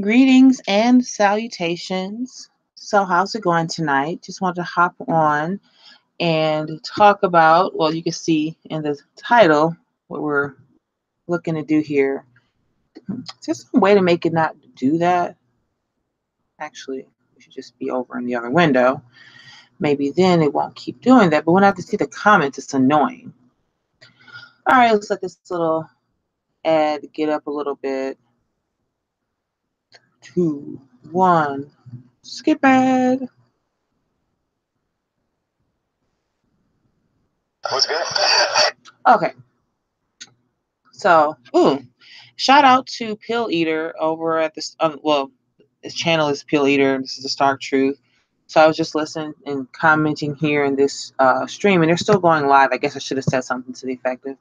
Greetings and salutations. So, how's it going tonight? Just wanted to hop on and talk about, well, you can see in the title what we're looking to do here. Is there some way to make it not do that? Actually, we should just be over in the other window. Maybe then it won't keep doing that. But when I have to see the comments, it's annoying. All right, let's let this little ad get up a little bit. 2, 1, skip ad. What's good? Okay, so, shout out to Pill Eater over at this. Well, his channel is Pill Eater. This is the Stark Truth. So I was just listening and commenting here in this stream, and they're still going live. I guess I should have said something to the effect of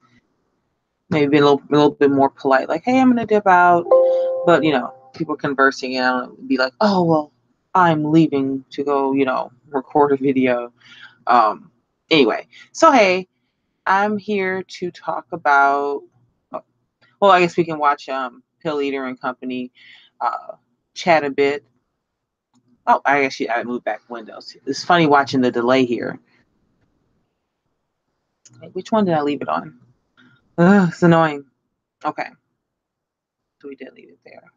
maybe be a little bit more polite, like, "Hey, I'm gonna dip out," but people conversing, and I don't be like, "Oh, well, I'm leaving to go, record a video." Um, anyway, so hey, I'm here to talk about. Well, I guess we can watch Pill Eater and Company chat a bit. Oh, I moved back windows. It's funny watching the delay here. Which one did I leave it on? Ugh, it's annoying. Okay, so we did leave it there.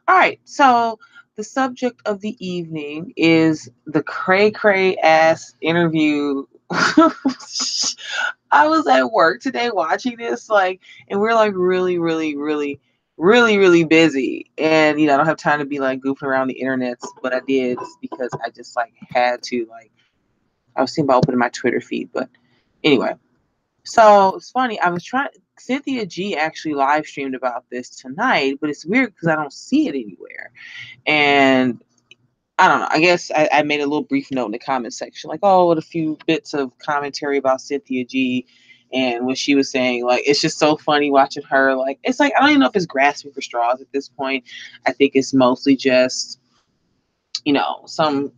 All right, so the subject of the evening is the cray cray ass interview. I was at work today watching this, and we're like really, really, really, really, really busy. And I don't have time to be like goofing around the internet. But I did because I just had to I was thinking about opening my Twitter feed, but anyway. So it's funny. I was trying. Cynthia G actually live streamed about this tonight, but it's weird because I don't see it anywhere. And I don't know. I guess I made a little brief note in the comment section, like, oh, with a few bits of commentary about Cynthia G and what she was saying. Like, it's just so funny watching her. Like, it's like, I don't even know if it's grasping for straws at this point. I think it's mostly just, some,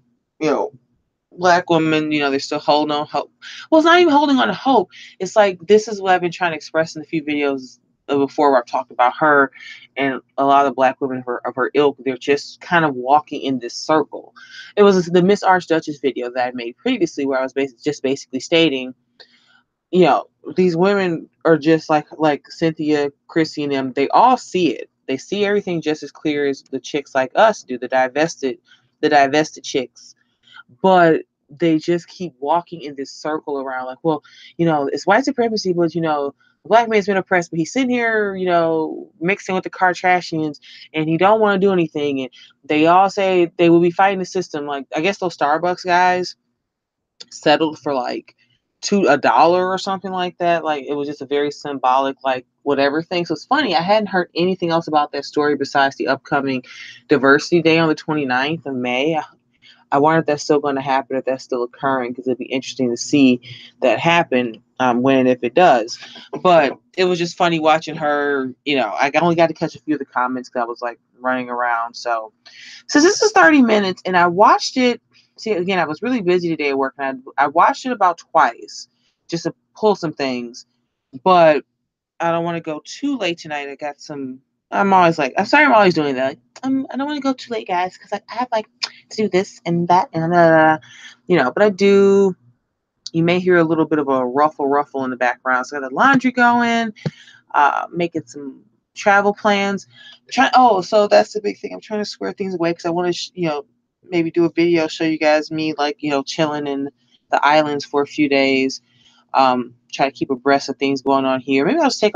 Black women, they're still holding on hope. Well, it's not even holding on to hope. It's like, this is what I've been trying to express in a few videos before where I've talked about her and a lot of the Black women of her ilk. They're just kind of walking in this circle. It was the Miss Archduchess video that I made previously where I was basically stating, these women are just like Cynthia, Chrissy, and them. They all see it. They see everything just as clear as the chicks like us do, the divested chicks. But they just keep walking in this circle around, like, well, it's white supremacy, but the Black man's been oppressed, but he's sitting here, mixing with the Kardashians, and he don't want to do anything. And they all say they will be fighting the system. Like, I guess those Starbucks guys settled for like $1 or something like that. Like, it was just a very symbolic, like, whatever thing. So it's funny, I hadn't heard anything else about that story besides the upcoming Diversity Day on the 29th of May. I wonder if that's still going to happen, if that's still occurring, because it'd be interesting to see that happen when and if it does. But it was just funny watching her. I only got to catch a few of the comments because I was like running around. So since this is 30 minutes and I watched it, see, again, I was really busy today at work, and I watched it about twice just to pull some things. But I don't want to go too late tonight. I'm always like, I'm sorry, I'm always doing that. Like, I don't want to go too late, guys, because I have to do this and that and but I do. You may hear a little bit of a ruffle in the background. So I got the laundry going, making some travel plans. So that's the big thing. I'm trying to square things away because I want to, maybe do a video, show you guys me chilling in the islands for a few days. Try to keep abreast of things going on here. Maybe I'll just take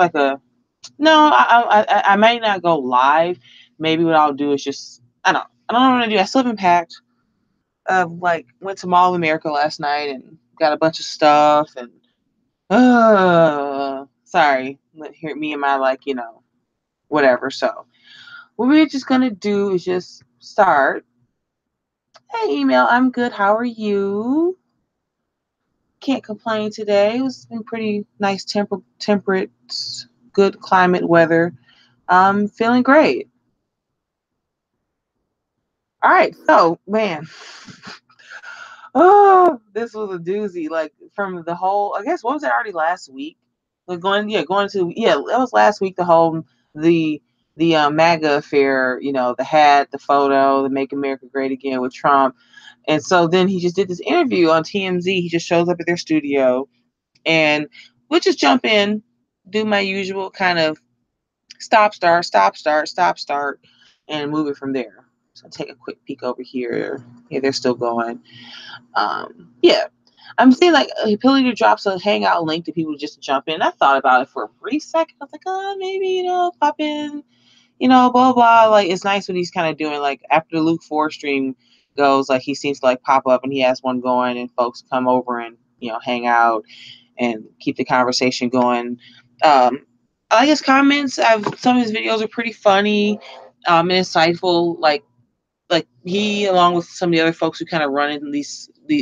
no, I might not go live. Maybe what I'll do is just, I don't know what I'm gonna do. I still haven't packed. Went to Mall of America last night and got a bunch of stuff and sorry, hear me and my whatever. So what we're just gonna do is just start. Hey, email, I'm good. How are you? Can't complain today. It's been pretty nice, temperate, good climate weather. I'm feeling great. All right, so man, oh, this was a doozy. Like, from the whole, I guess, what was it, already last week? Like, that was last week. The MAGA affair, the hat, the photo, the Make America Great Again with Trump. And so then he just did this interview on TMZ. He just shows up at their studio, and we'll just jump in, do my usual kind of stop, start, stop, start, stop, start, and move it from there. So take a quick peek over here. Yeah, they're still going. Yeah. I'm saying like Ability drops a hangout link to people just to jump in. I thought about it for a brief second. I was like, oh, maybe, pop in, blah, blah. Like, it's nice when he's kind of doing, like, after the Luke 4 stream goes, like, he seems to, like, pop up and he has one going and folks come over and, hang out and keep the conversation going. I like his comments. Some of his videos are pretty funny and insightful. Like he, along with some of the other folks who kind of run in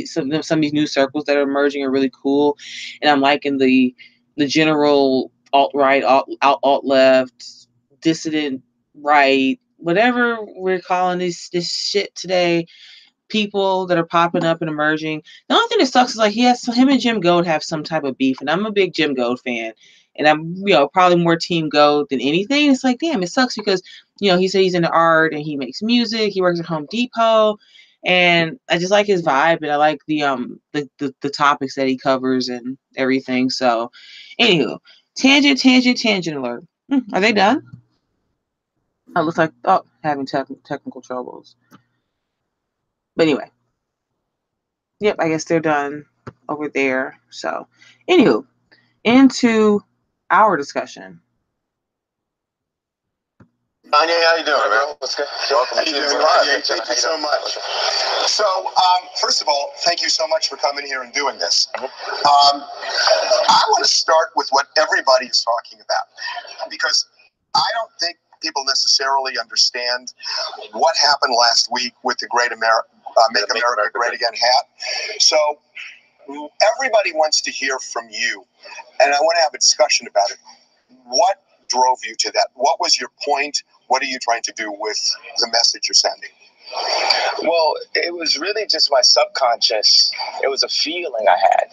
some of these new circles that are emerging, are really cool. And I'm liking the general alt-right, alt-left, dissident right, whatever we're calling this shit today, people that are popping up and emerging. The only thing that sucks is like him and Jim Goat have some type of beef, and I'm a big Jim Goat fan, and I'm probably more Team Goat than anything. It's like, damn, it sucks because he said he's into art and he makes music. He works at Home Depot, and I just like his vibe, and I like the topics that he covers and everything. So, anywho, tangent alert. Are they done? Oh, looks like having technical troubles. But anyway. Yep, I guess they're done over there. So, anywho, into our discussion. Kanye, how you doing, man? What's good? Welcome. How you doing? Thank you so much. So, first of all, thank you so much for coming here and doing this. I want to start with what everybody is talking about, because I don't think people necessarily understand what happened last week with the Make America Great Again hat. So, everybody wants to hear from you, and I want to have a discussion about it. What drove you to that? What was your point? What are you trying to do with the message you're sending? Well, it was really just my subconscious. It was a feeling I had,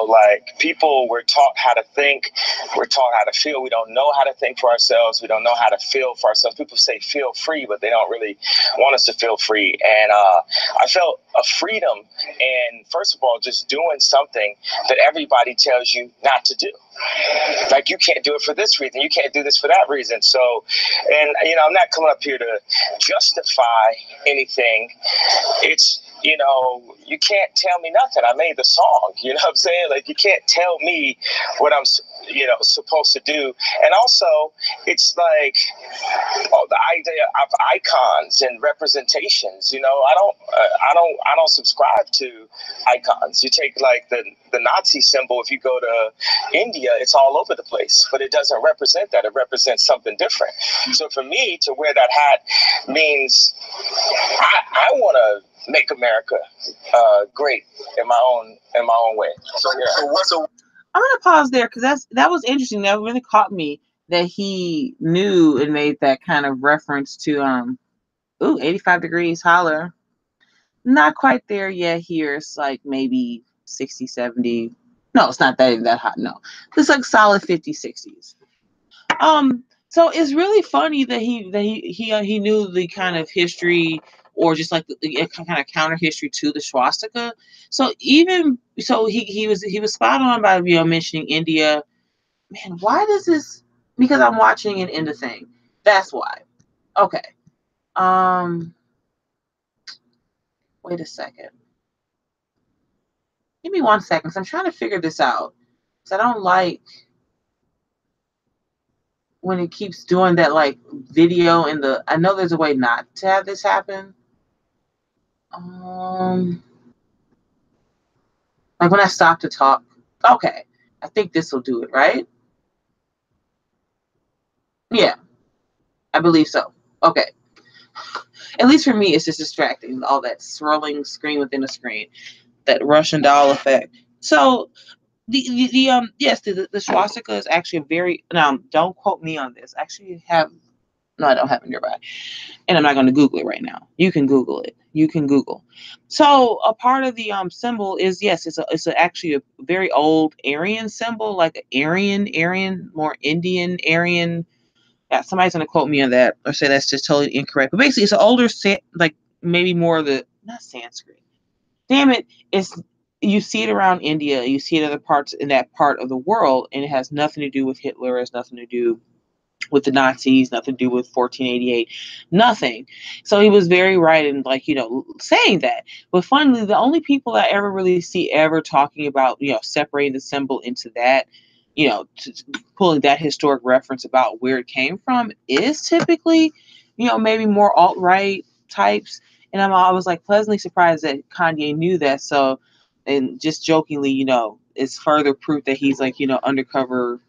like people were taught how to think, we're taught how to feel. We don't know how to think for ourselves. We don't know how to feel for ourselves. People say feel free, but they don't really want us to feel free. And I felt a freedom in, first of all, just doing something that everybody tells you not to do. Like, you can't do it for this reason. You can't do this for that reason. So, and, I'm not coming up here to justify anything. It's, you can't tell me nothing. I made the song, you know what I'm saying? Like, you can't tell me what I'm, supposed to do. And also, it's like, the idea of icons and representations, I don't subscribe to icons. You take like the Nazi symbol, if you go to India, it's all over the place, but it doesn't represent that. It represents something different. So for me to wear that hat means I want to make America great in my own way. So yeah. I'm gonna pause there because that was interesting. That really caught me that he knew and made that kind of reference to 85 degrees holler. Not quite there yet here. It's like maybe 60, 70. No, it's not that hot. No, it's like solid 50s, 60s. So it's really funny that he knew the kind of history, or just like the kind of counter history to the swastika. So he was spot on by mentioning India. Man, why does this? Because I'm watching an India thing. That's why. Okay. Wait a second. Give me 1 second. I'm trying to figure this out. Because I don't like when it keeps doing that, like, video in the. I know there's a way not to have this happen. Like when I stop to talk. Okay. I think this will do it, right? Yeah. I believe so. Okay. At least for me, it's just distracting. All that swirling screen within a screen. That Russian doll effect. So the swastika is actually a very, don't quote me on this. I actually I don't have it nearby, and I'm not going to Google it right now. You can Google it. So a part of the symbol is, yes, it's actually a very old Aryan symbol, like an Aryan, more Indian Aryan Yeah, somebody's gonna quote me on that or say that's just totally incorrect. But basically, it's an older like maybe more of the not Sanskrit. Damn it, it's you see it around India, you see it in other parts in that part of the world, and it has nothing to do with Hitler. It has nothing to do with the Nazis, nothing to do with 1488, nothing. So he was very right in like, saying that. But finally, the only people that I ever really see ever talking about, separating the symbol into that, pulling that historic reference about where it came from is typically, maybe more alt-right types. And I was like pleasantly surprised that Kanye knew that. So, and just jokingly, it's further proof that he's like, undercover,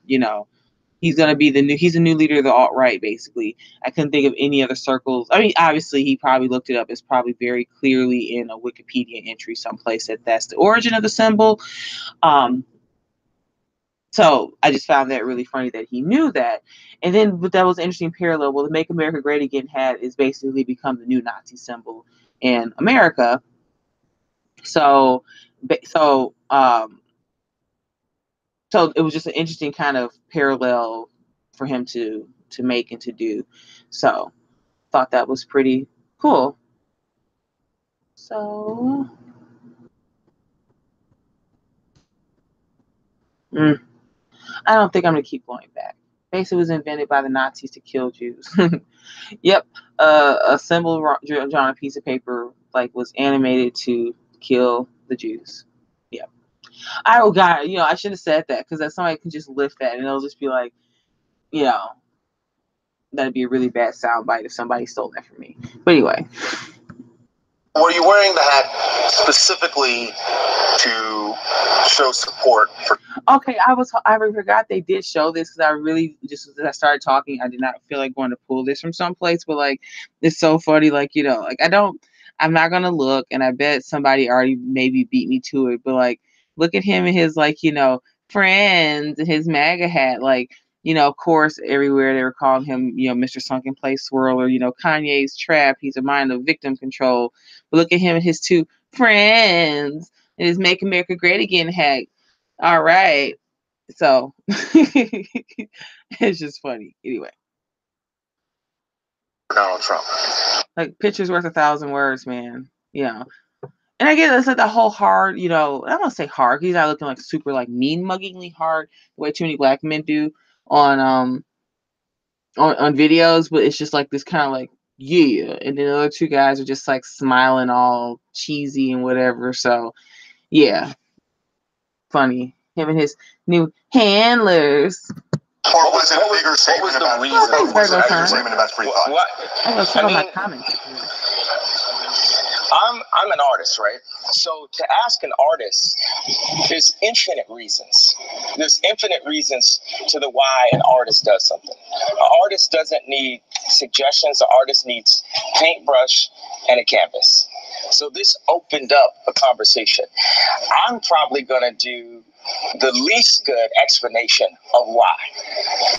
he's gonna be he's the new leader of the alt right, basically. I couldn't think of any other circles. I mean, obviously he probably looked it up. It's probably very clearly in a Wikipedia entry someplace that that's the origin of the symbol. So I just found that really funny that he knew that. And then but that was an interesting parallel. Well, the Make America Great Again hat is basically become the new Nazi symbol in America. So so so it was just an interesting kind of parallel for him to make and to do. So thought that was pretty cool. So I don't think I'm gonna keep going back. Basically, it was invented by the Nazis to kill Jews. Yep, a symbol drawn on a piece of paper like was animated to kill the Jews. Yeah. Oh God, I should have said that because somebody can just lift that and it'll just be like, that'd be a really bad soundbite if somebody stole that from me. But anyway. Were you wearing the hat specifically to show support for? Okay, I forgot they did show this because I really just as I started talking, I did not feel like going to pull this from someplace. But like, it's so funny. Like I'm not gonna look, and I bet somebody already maybe beat me to it. But like, look at him and his friends and his MAGA hat. Like, of course, everywhere they were calling him, Mr. Sunken Place Swirler. Kanye's trap. He's a mind of victim control. But look at him and his two friends and his Make America Great Again hat. All right. So it's just funny. Anyway. Donald Trump. Like pictures worth 1,000 words, man. And I get it's like the whole hard, I don't want to say hard, he's not looking like super like mean muggingly hard the way too many black men do on videos, but it's just like this kind of like, yeah. And then the other two guys are just like smiling all cheesy and whatever. So yeah. Funny. Him and his new handlers. Or was it a bigger statement about reason? Was it a bigger statement about free thought? I'm an artist, right? So to ask an artist, there's infinite reasons. There's infinite reasons to the why an artist does something. An artist doesn't need suggestions. An artist needs paintbrush and a canvas. So this opened up a conversation. I'm probably going to do the least good explanation of why.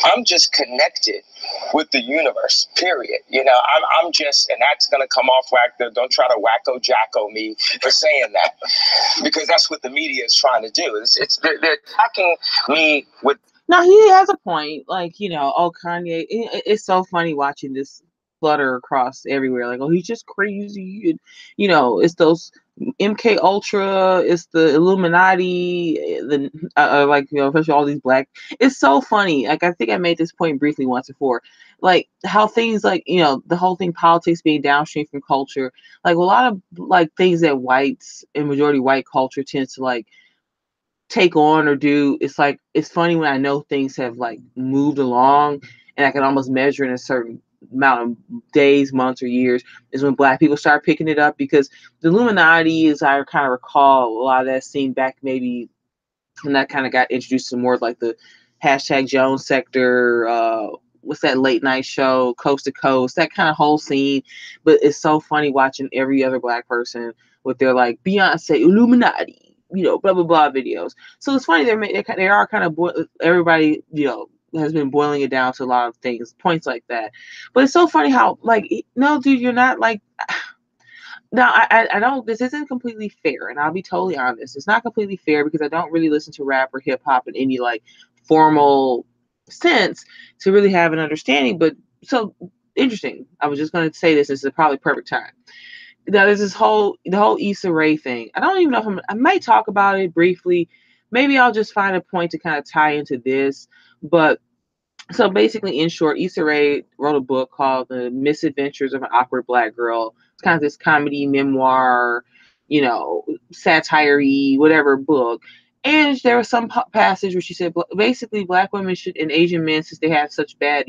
I'm just connected with the universe, period. I'm just, and that's going to come off whack. Don't try to wacko jacko me for saying that, because that's what the media is trying to do. They're attacking me with. Now he has a point, like, Kanye, it's so funny watching this flutter across everywhere. Like, oh, he's just crazy. And, it's those MK Ultra, it's the Illuminati, especially all these black. It's so funny. Like, I think I made this point briefly once before. Like, how things like, the whole thing, politics being downstream from culture. Like, a lot of, like, things that whites and majority white culture tends to, like, take on or do. It's like it's funny when I know things have like moved along and I can almost measure in a certain amount of days, months, or years is when black people start picking it up, because the Illuminati, as I kind of recall, a lot of that scene back maybe when that kind of got introduced to more like the hashtag Jones sector, what's that late night show, Coast to Coast, that kind of whole scene. But it's so funny watching every other black person with their like Beyonce Illuminati, blah blah blah videos. So it's funny they are kind of everybody has been boiling it down to a lot of things, points like that. But it's so funny how like, no, dude, you're not like. Now, I don't, this isn't completely fair, and I'll be totally honest. It's not completely fair because I don't really listen to rap or hip hop in any like formal sense to really have an understanding. But so interesting. I was just going to say this. This is probably perfect time. Now there's the whole Issa Rae thing. I don't even know if I might talk about it briefly. Maybe I'll just find a point to kind of tie into this. But so basically, in short, Issa Rae wrote a book called The Misadventures of an Awkward Black Girl. It's kind of this comedy memoir, satire-y, whatever book. And there was some passage where she said basically black women should, and Asian men, since they have such bad,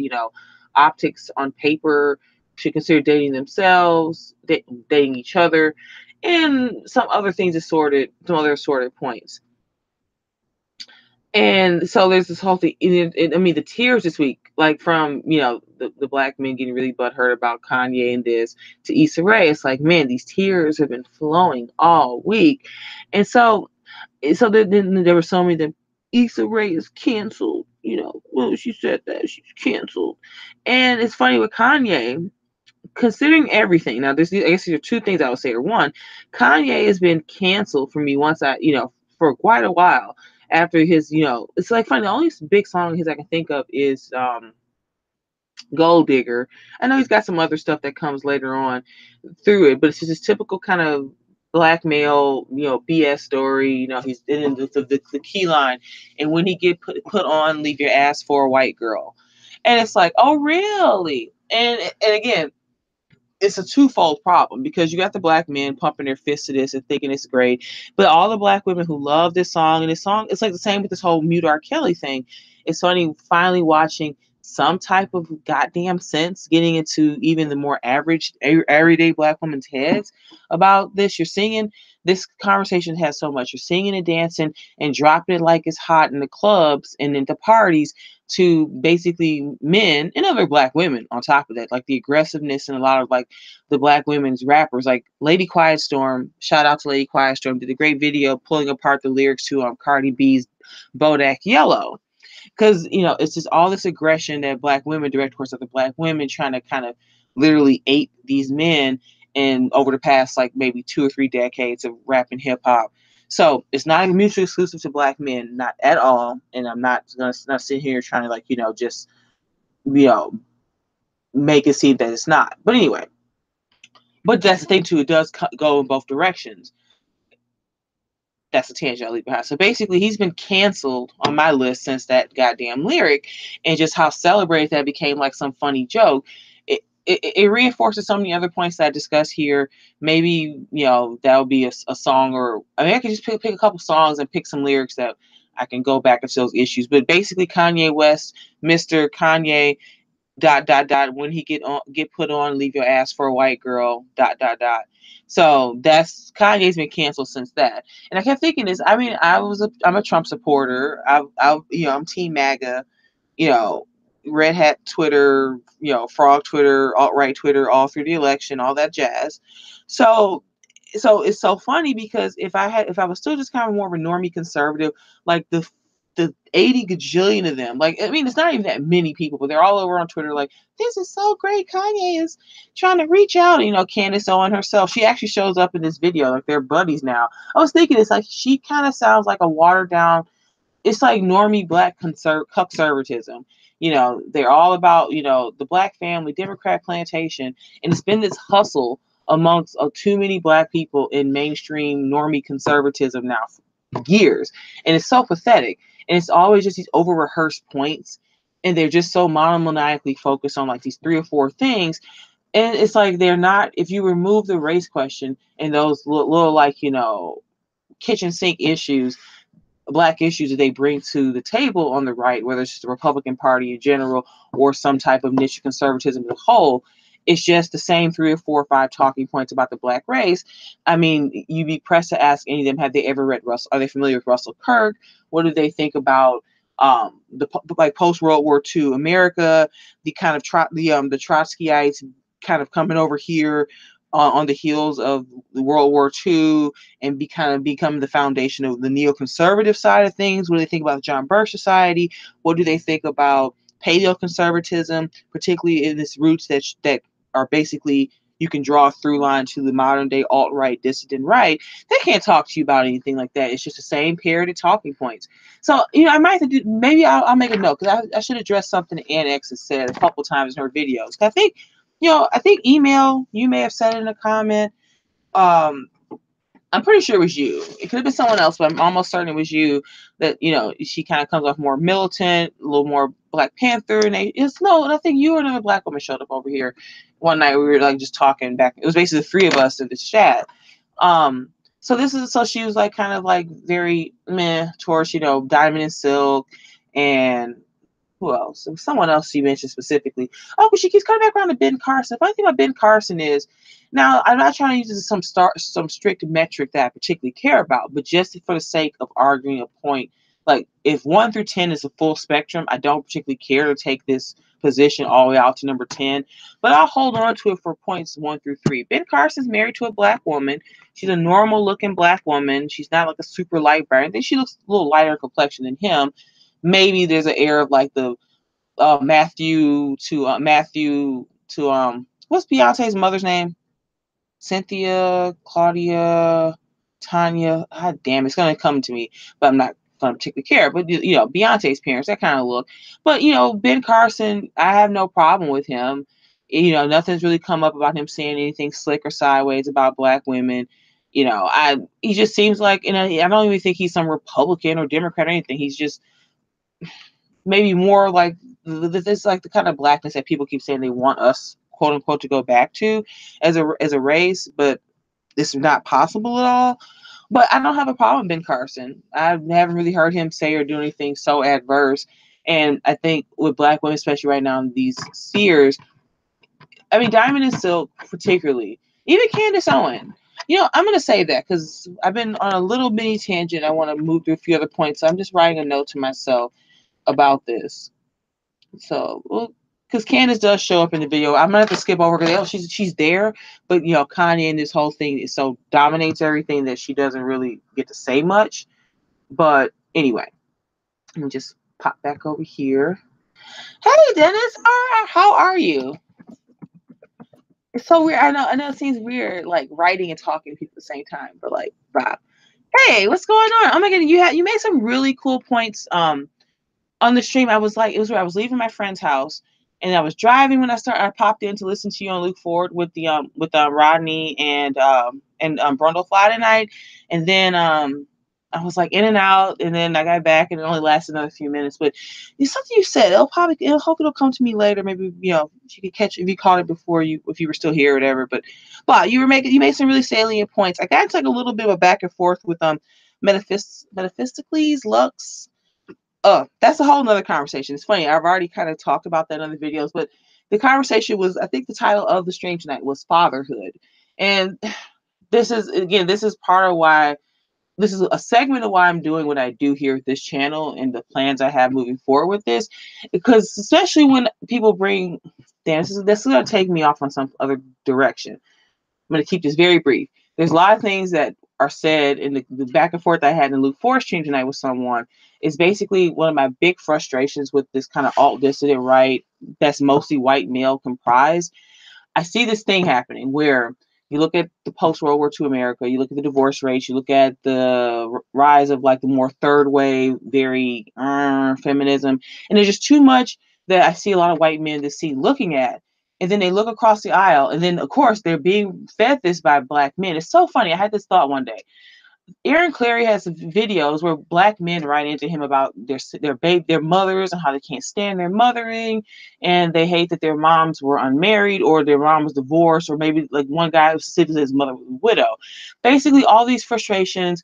optics on paper, should consider dating themselves, dating each other, and some other things some other assorted points. And so there's this whole thing. I mean, the tears this week, like from the black men getting really butthurt about Kanye and this to Issa Rae. It's like, man, these tears have been flowing all week, and so then there were so many that Issa Rae is canceled. Well, she said that she's canceled, and it's funny with Kanye. Considering everything, now I guess these are two things I would say. Or one, Kanye has been canceled for me for quite a while after his, it's like funny. The only big song of his I can think of is Gold Digger. I know he's got some other stuff that comes later on through it, but it's just this typical kind of black male, BS story. He's in the key line, and when he get put on, leave your ass for a white girl, and it's like, oh really? And again, it's a twofold problem because you got the black men pumping their fists to this and thinking it's great, but all the black women who love this song, and this song, it's like the same with this whole Mute R. Kelly thing. It's funny finally watching some type of goddamn sense getting into even the more average everyday black women's heads about this. You're singing, this conversation has so much. You're singing and dancing and dropping it like it's hot in the clubs and into parties to basically men and other black women on top of that, like the aggressiveness and a lot of like the black women's rappers, like Lady Quiet Storm. Shout out to Lady Quiet Storm, did a great video pulling apart the lyrics to Cardi B's Bodak Yellow. Because, it's just all this aggression that black women direct towards other black women, trying to kind of literally ape these men and over the past like maybe 2 or 3 decades of rap and hip hop. So it's not mutually exclusive to black men, not at all. And I'm not gonna sit here trying to just make it seem that it's not. But anyway, but that's the thing too. It does go in both directions. That's a tangent I'll leave behind. So basically, he's been canceled on my list since that goddamn lyric, and just how celebrated that became like some funny joke. It reinforces so many other points that I discussed here. Maybe that would be a song, or I mean, I could just pick a couple songs and pick some lyrics that I can go back into those issues. But basically, Kanye West, Mr. Kanye, ... when he get put on, leave your ass for a white girl ... So that's Kanye's been canceled since that. And I kept thinking this. I mean, I'm a Trump supporter. I'm Team MAGA. Red Hat Twitter. Frog Twitter, alt-right Twitter, all through the election, all that jazz. So it's so funny because if I was still just kind of more of a normie conservative, like the 80 gajillion of them, like, I mean, it's not even that many people, but they're all over on Twitter like, this is so great, Kanye is trying to reach out. Candace Owen herself, she actually shows up in this video, like they're buddies now. I was thinking, it's like she kind of sounds like a watered down, it's like normie black Cuckservatism. They're all about the black family, Democrat plantation, and it's been this hustle amongst too many black people in mainstream normie conservatism now for years, and it's so pathetic. And it's always just these over rehearsed points, and they're just so monomaniacally focused on like these 3 or 4 things. And it's like they're not, if you remove the race question and those little like kitchen sink issues, black issues that they bring to the table on the right, whether it's just the Republican Party in general or some type of niche conservatism as a whole, it's just the same 3 or 4 or 5 talking points about the black race. I mean, you'd be pressed to ask any of them, have they ever read Russell? Are they familiar with Russell Kirk? What do they think about the like post World War II America, the kind of the Trotskyites kind of coming over here on the heels of World War II and become the foundation of the neoconservative side of things? What do they think about the John Birch Society? What do they think about paleoconservatism, particularly in its roots that are basically, you can draw a through line to the modern day alt-right dissident right. They can't talk to you about anything like that. It's just the same parroted talking points. So, I might have to do, maybe I'll make a note, because I should address something Ann X has said a couple times in her videos. I think, I think email, you may have said it in a comment. I'm pretty sure it was you. It could have been someone else, but I'm almost certain it was you, that, she kind of comes off more militant, a little more Black Panther. And I think you or another Black woman showed up over here one night. We were like just talking back. It was basically the three of us in this chat. So she was like kind of like very meh towards, Diamond and Silk, and who else? Someone else she mentioned specifically. Oh, but she keeps coming back around to Ben Carson. The funny thing about Ben Carson is, now I'm not trying to use this as some strict metric that I particularly care about, but just for the sake of arguing a point, like if 1 through 10 is a full spectrum, I don't particularly care to take this position all the way out to number 10, but I'll hold on to it for points 1 through 3. Ben Carson's married to a Black woman. She's a normal looking Black woman. She's not like a super light brown. I think she looks a little lighter complexion than him. Maybe there's an air of like the Matthew to what's Beyonce's mother's name? Cynthia, Claudia, Tanya. God damn, it's gonna come to me, but I'm not gonna particularly care. But Beyonce's parents, that kind of look. But Ben Carson, I have no problem with him. Nothing's really come up about him saying anything slick or sideways about Black women. He just seems like, I don't even think he's some Republican or Democrat or anything. He's just maybe more like this is like the kind of Blackness that people keep saying they want us, quote unquote, to go back to as a race, but this is not possible at all. But I don't have a problem with Ben Carson. I haven't really heard him say or do anything so adverse. And I think with Black women, especially right now in these spheres, I mean, Diamond and Silk particularly, even Candace Owen. I'm going to say that because I've been on a little mini tangent. I want to move through a few other points. So I'm just writing a note to myself about this. So, because Candace does show up in the video, I'm gonna have to skip over because she's there, but Kanye and this whole thing is so dominates everything that she doesn't really get to say much. But anyway, let me just pop back over here. Hey, Dennis, how are you? It's so weird. I know it seems weird, like writing and talking to people at the same time, but like, Rob, hey, what's going on? Oh my god, you made some really cool points. On the stream, I was like, it was where I was leaving my friend's house, and I was driving when I popped in to listen to you on Luke Ford with Rodney and Brundle Friday night, and then I was like in and out, and then I got back, and it only lasted another few minutes. But it's something you said. Hope it'll come to me later. Maybe if you could catch, if you caught it before if you were still here or whatever. But you made some really salient points. I got into like a little bit of a back and forth with Metaphysicles Lux. That's a whole nother conversation. It's funny. I've already kind of talked about that in other videos, but the conversation was, I think the title of the stream tonight was fatherhood. And this is part of why, this is a segment of why I'm doing what I do here with this channel and the plans I have moving forward with this, because especially when people bring, this is going to take me off on some other direction. I'm going to keep this very brief. There's a lot of things that are said in the back and forth I had in Luke Forest stream tonight with someone. Is basically one of my big frustrations with this kind of alt dissident right that's mostly white male comprised. I see this thing happening where you look at the post-World War II America, you look at the divorce rates, you look at the rise of like the more third wave, very feminism, and there's just too much that I see a lot of white men that see looking at. And then they look across the aisle, and then of course they're being fed this by Black men. It's so funny. I had this thought one day. Aaron Clary has videos where Black men write into him about their mothers and how they can't stand their mothering, and they hate that their moms were unmarried or their mom was divorced, or maybe like one guy specifically his mother was a widow. Basically, all these frustrations,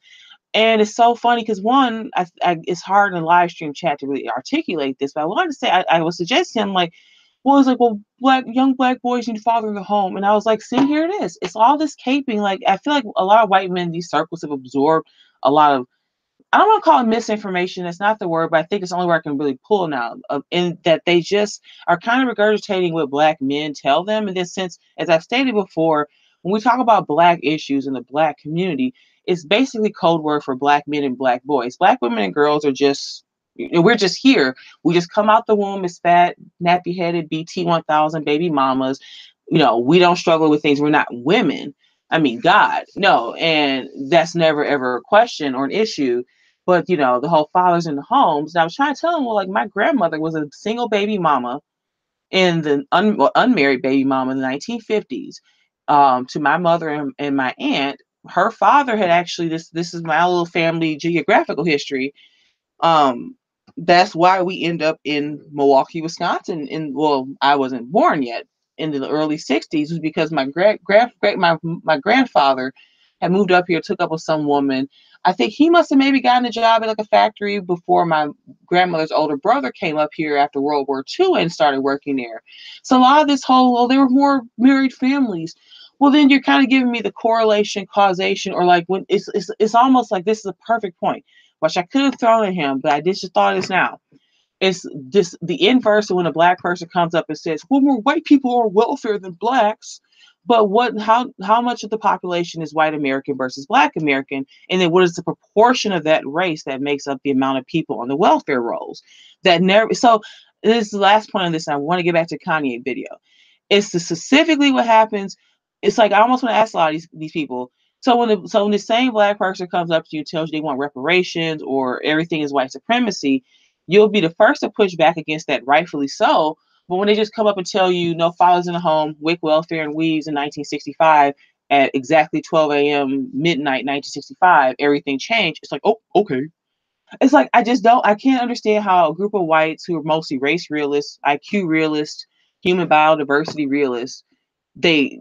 and it's so funny because one, it's hard in live stream chat to really articulate this, but I wanted to say I would suggest him like. Well, it's like, well, young black boys need to father in the home. And I was like, see, here it is. It's all this caping. Like, I feel like a lot of white men in these circles have absorbed a lot of, I don't want to call it misinformation. That's not the word, but I think it's the only word I can really pull now. In that they just are kind of regurgitating what Black men tell them. And then since, as I've stated before, when we talk about Black issues in the Black community, it's basically code word for Black men and Black boys. Black women and girls are just, we're just here. We just come out the womb as fat, nappy-headed BT 1000 baby mamas. we don't struggle with things. We're not women. I mean, God, no. And that's never, ever a question or an issue. But, the whole fathers in the homes. And I was trying to tell them, well, like my grandmother was a single baby mama in the unmarried baby mama in the 1950s, to my mother and my aunt. Her father had actually, this is my little family geographical history. um that's why we end up in Milwaukee, Wisconsin. And well, I wasn't born yet, in the early 60s, was because my my grandfather had moved up here, took up with some woman. I think he must have maybe gotten a job at like a factory before my grandmother's older brother came up here after World War II and started working there. So a lot of this whole, well, there were more married families. Well, then you're kind of giving me the correlation, causation, or like when it's almost like this is a perfect point, which I could have thrown at him, but I just thought of this now. It's just the inverse of when a black person comes up and says, well, more white people are welfare than blacks. But how much of the population is white American versus black American? And then what is the proportion of that race that makes up the amount of people on the welfare rolls? That never so this is the last point on this, and I want to get back to Kanye video. It's specifically what happens. It's like I almost want to ask a lot of these people. So when the same black person comes up to you and tells you they want reparations or everything is white supremacy, you'll be the first to push back against that, rightfully so. But when they just come up and tell you no fathers in the home, WIC welfare and weaves in 1965 at exactly 12 a.m. midnight 1965, everything changed. It's like, oh, okay. It's like I can't understand how a group of whites who are mostly race realists, IQ realists, human biodiversity realists, they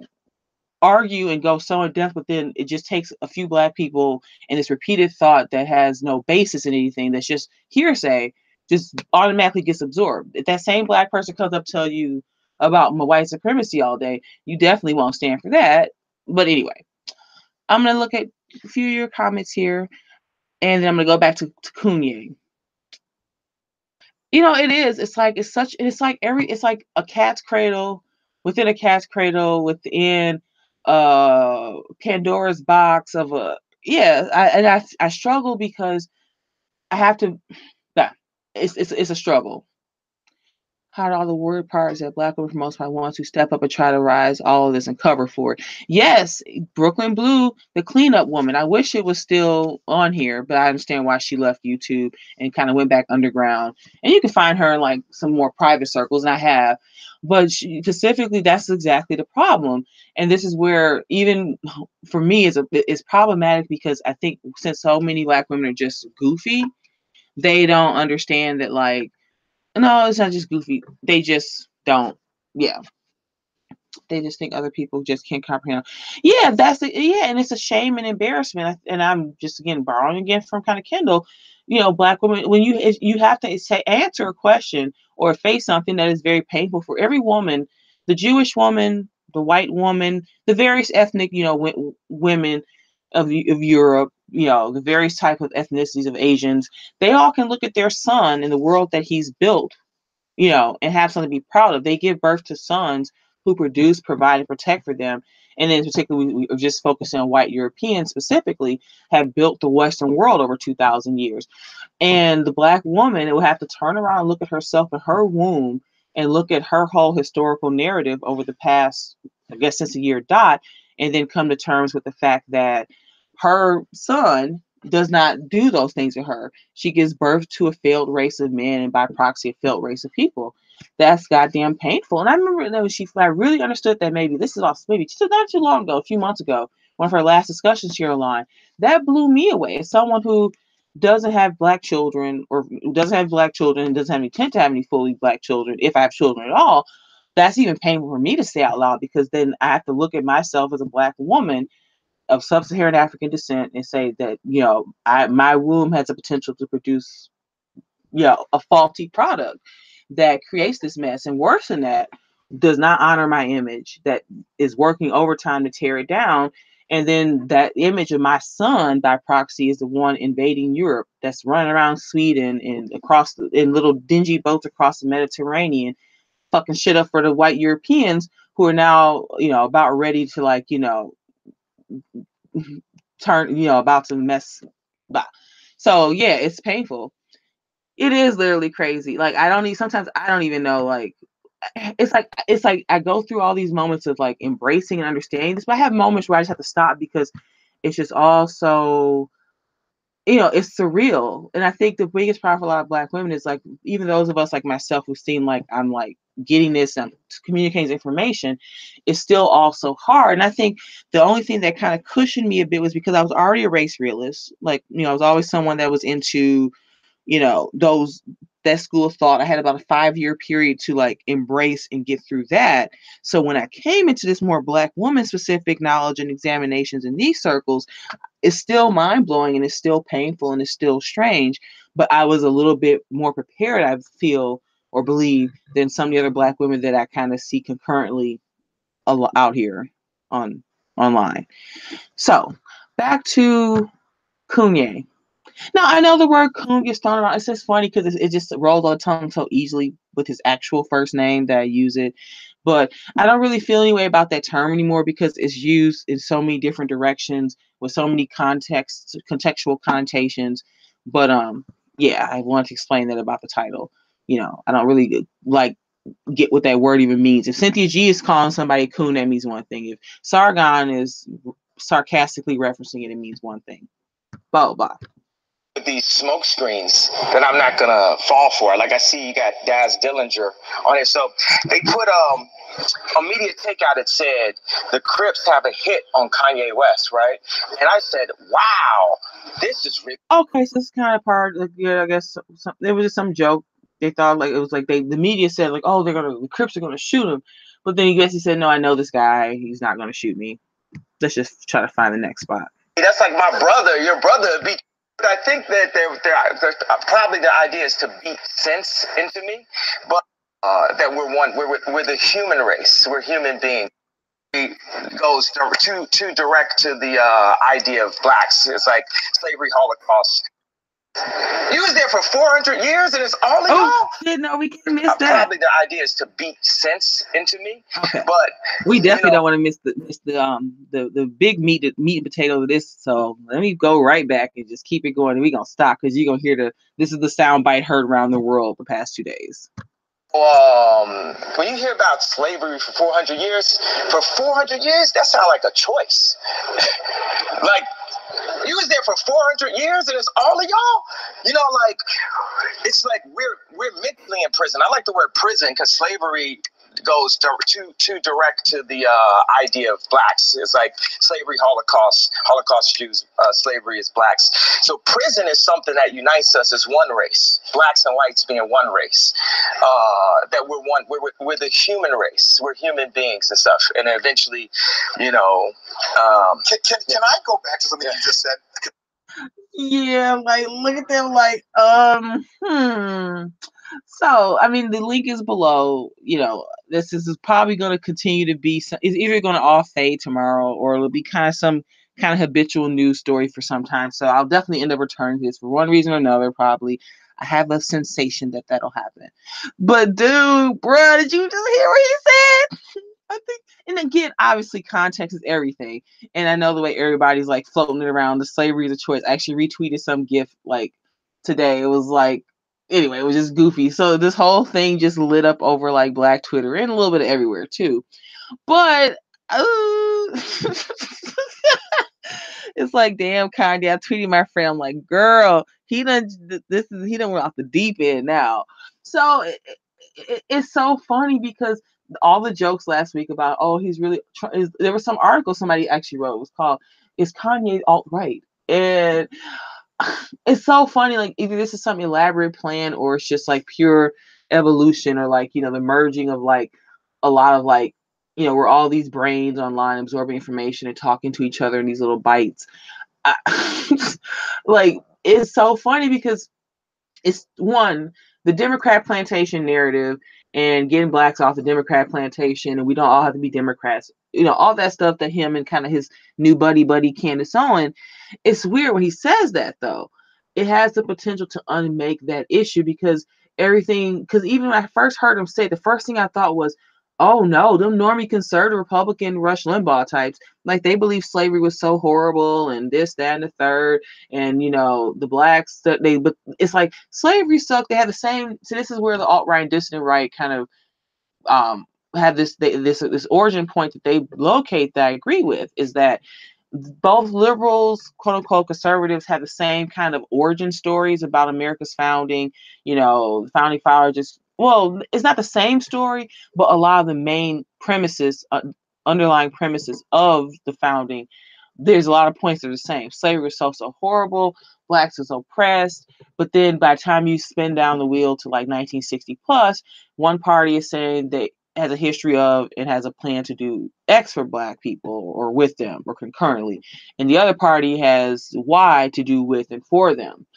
argue and go so in depth, but then it just takes a few black people and this repeated thought that has no basis in anything, that's just hearsay, just automatically gets absorbed. If that same black person comes up to tell you about my white supremacy all day, you definitely won't stand for that. But anyway, I'm gonna look at a few of your comments here, and then I'm gonna go back to Kanye. It is. It's like a cat's cradle within a cat's cradle within Pandora's box of a yeah. I struggle because I have to. Yeah, it's a struggle. How do all the word parts that black women for most part want to step up and try to rise all of this and cover for it? Yes, Brooklyn Blue, the cleanup woman. I wish it was still on here, but I understand why she left YouTube and kind of went back underground. And you can find her in like some more private circles, and I have. But specifically, that's exactly the problem. And this is where, even for me, it's problematic, because I think since so many black women are just goofy, they don't understand that, like, no, it's not just goofy. They just don't. Yeah, they just think other people just can't comprehend. Yeah, and it's a shame and embarrassment. And I'm just again borrowing again from kind of Kendall. Black women, when you have to answer a question or face something that is very painful for every woman, the Jewish woman, the white woman, the various ethnic, women of Europe, the various type of ethnicities of Asians, they all can look at their son and the world that he's built, and have something to be proud of. They give birth to sons who produce, provide, and protect for them. And then particularly, we are just focusing on white Europeans specifically, have built the Western world over 2,000 years. And the black woman will have to turn around and look at herself in her womb and look at her whole historical narrative over the past, I guess, since the year dot, and then come to terms with the fact that her son does not do those things to her. She gives birth to a failed race of men, and by proxy, a failed race of people. That's goddamn painful. And I remember that I really understood that maybe this is also maybe just not too long ago, a few months ago, one of her last discussions here online. That blew me away. As someone who doesn't have black children, or doesn't have black children, and doesn't have any intent to have any fully black children, if I have children at all, that's even painful for me to say out loud, because then I have to look at myself as a black woman of sub-Saharan African descent and say that, my womb has a potential to produce, a faulty product that creates this mess. And worse than that, does not honor my image, that is working overtime to tear it down. And then that image of my son, by proxy, is the one invading Europe, that's running around Sweden and in little dingy boats across the Mediterranean, fucking shit up for the white Europeans who are now, about ready to, like, turn, about to mess. Blah. So yeah, it's painful. It is literally crazy. Like, sometimes I don't even know, like, it's like I go through all these moments of like embracing and understanding this, but I have moments where I just have to stop because it's just all so, it's surreal. And I think the biggest problem for a lot of Black women is like, even those of us like myself who seem like I'm like getting this and communicating information, is still all so hard. And I think the only thing that kind of cushioned me a bit was because I was already a race realist. Like, I was always someone that was into, those that school of thought. I had about a 5-year period to like embrace and get through that. So when I came into this more Black woman specific knowledge and examinations in these circles, it's still mind blowing and it's still painful and it's still strange. But I was a little bit more prepared, I feel or believe, than some of the other Black women that I kind of see concurrently out here online. So back to Kanye. Now, I know the word coon gets thrown around. It's just funny because it just rolls on the tongue so easily with his actual first name that I use it. But I don't really feel any way about that term anymore because it's used in so many different directions with so many contextual connotations. But yeah, I wanted to explain that about the title. I don't really like get what that word even means. If Cynthia G is calling somebody a coon, that means one thing. If Sargon is sarcastically referencing it, it means one thing. Blah, blah. These smoke screens that I'm not gonna fall for. Like I see you got Daz Dillinger on it. So they put a media takeout that said the Crips have a hit on Kanye West, right? And I said, wow, this is ridiculous. Okay, so it's kind of part like, yeah, I guess there was just some joke. They thought like it was like the media said like, oh, the Crips are gonna shoot him. But then he said, no, I know this guy, he's not gonna shoot me. Let's just try to find the next spot. That's like my brother, your brother beat. I think that they're probably the idea is to beat sense into me, but that we're the human race. We're human beings. It goes too direct to the idea of blacks. It's like slavery, Holocaust. You was there for 400 years and it's all of y'all? Shit, no, we can't miss that. Probably the idea is to beat sense into me. Okay. But we definitely don't want to miss the big meat and potato of this. So let me go right back and just keep it going. And we're gonna stop because you're gonna hear this is the sound bite heard around the world the past 2 days. When you hear about slavery for 400 years, that sounds like a choice. Like, you was there for 400 years and it's all of y'all? Like, it's like we're mentally in prison. I like the word prison because slavery goes too direct to the idea of blacks. It's like slavery, Holocaust Jews, slavery is blacks. So prison is something that unites us as one race, blacks and whites being one race. That we're the human race. We're human beings and stuff. And eventually, Can I go back to something you just said? Yeah, like look at them like So, I mean, the link is below. This is probably going to continue to be. It's either going to all fade tomorrow, or it'll be kind of habitual news story for some time. So I'll definitely end up returning to this for one reason or another. Probably, I have a sensation that that'll happen. But dude, bruh, did you just hear what he said? I think, and again, obviously, context is everything. And I know the way everybody's like floating it around. The slavery is a choice. I actually retweeted some GIF like today. It was like. Anyway, it was just goofy. So this whole thing just lit up over like Black Twitter and a little bit of everywhere too. But it's like, damn, Kanye. I tweeted my friend, I'm like, girl, he done went off the deep end now. So it's so funny because all the jokes last week about, oh, he's really there was some article somebody actually wrote. It was called, "Is Kanye alt-right?" And it's so funny, like either this is some elaborate plan or it's just like pure evolution, or like, the merging of like a lot of like, we're all these brains online absorbing information and talking to each other in these little bites. Like, it's so funny because it's one, the Democrat plantation narrative and getting blacks off the Democrat plantation, and we don't all have to be Democrats. All that stuff that him and kind of his new buddy Candace Owen. It's weird when he says that though. It has the potential to unmake that issue because even when I first heard him say it, the first thing I thought was, oh no, them normie conservative Republican Rush Limbaugh types, like they believe slavery was so horrible and this, that, and the third, and the blacks but it's like slavery sucked. They have the same. So this is where the alt-right and dissident right kind of have this origin point that they locate that I agree with, is that both liberals, quote unquote, conservatives have the same kind of origin stories about America's founding. The founding fathers it's not the same story, but a lot of the main premises, underlying premises of the founding, there's a lot of points that are the same. Slavery was so horrible, blacks was oppressed, but then by the time you spin down the wheel to like 1960 plus, one party is saying they has a history of and has a plan to do X for black people or with them or concurrently, and the other party has Y to do with and for them.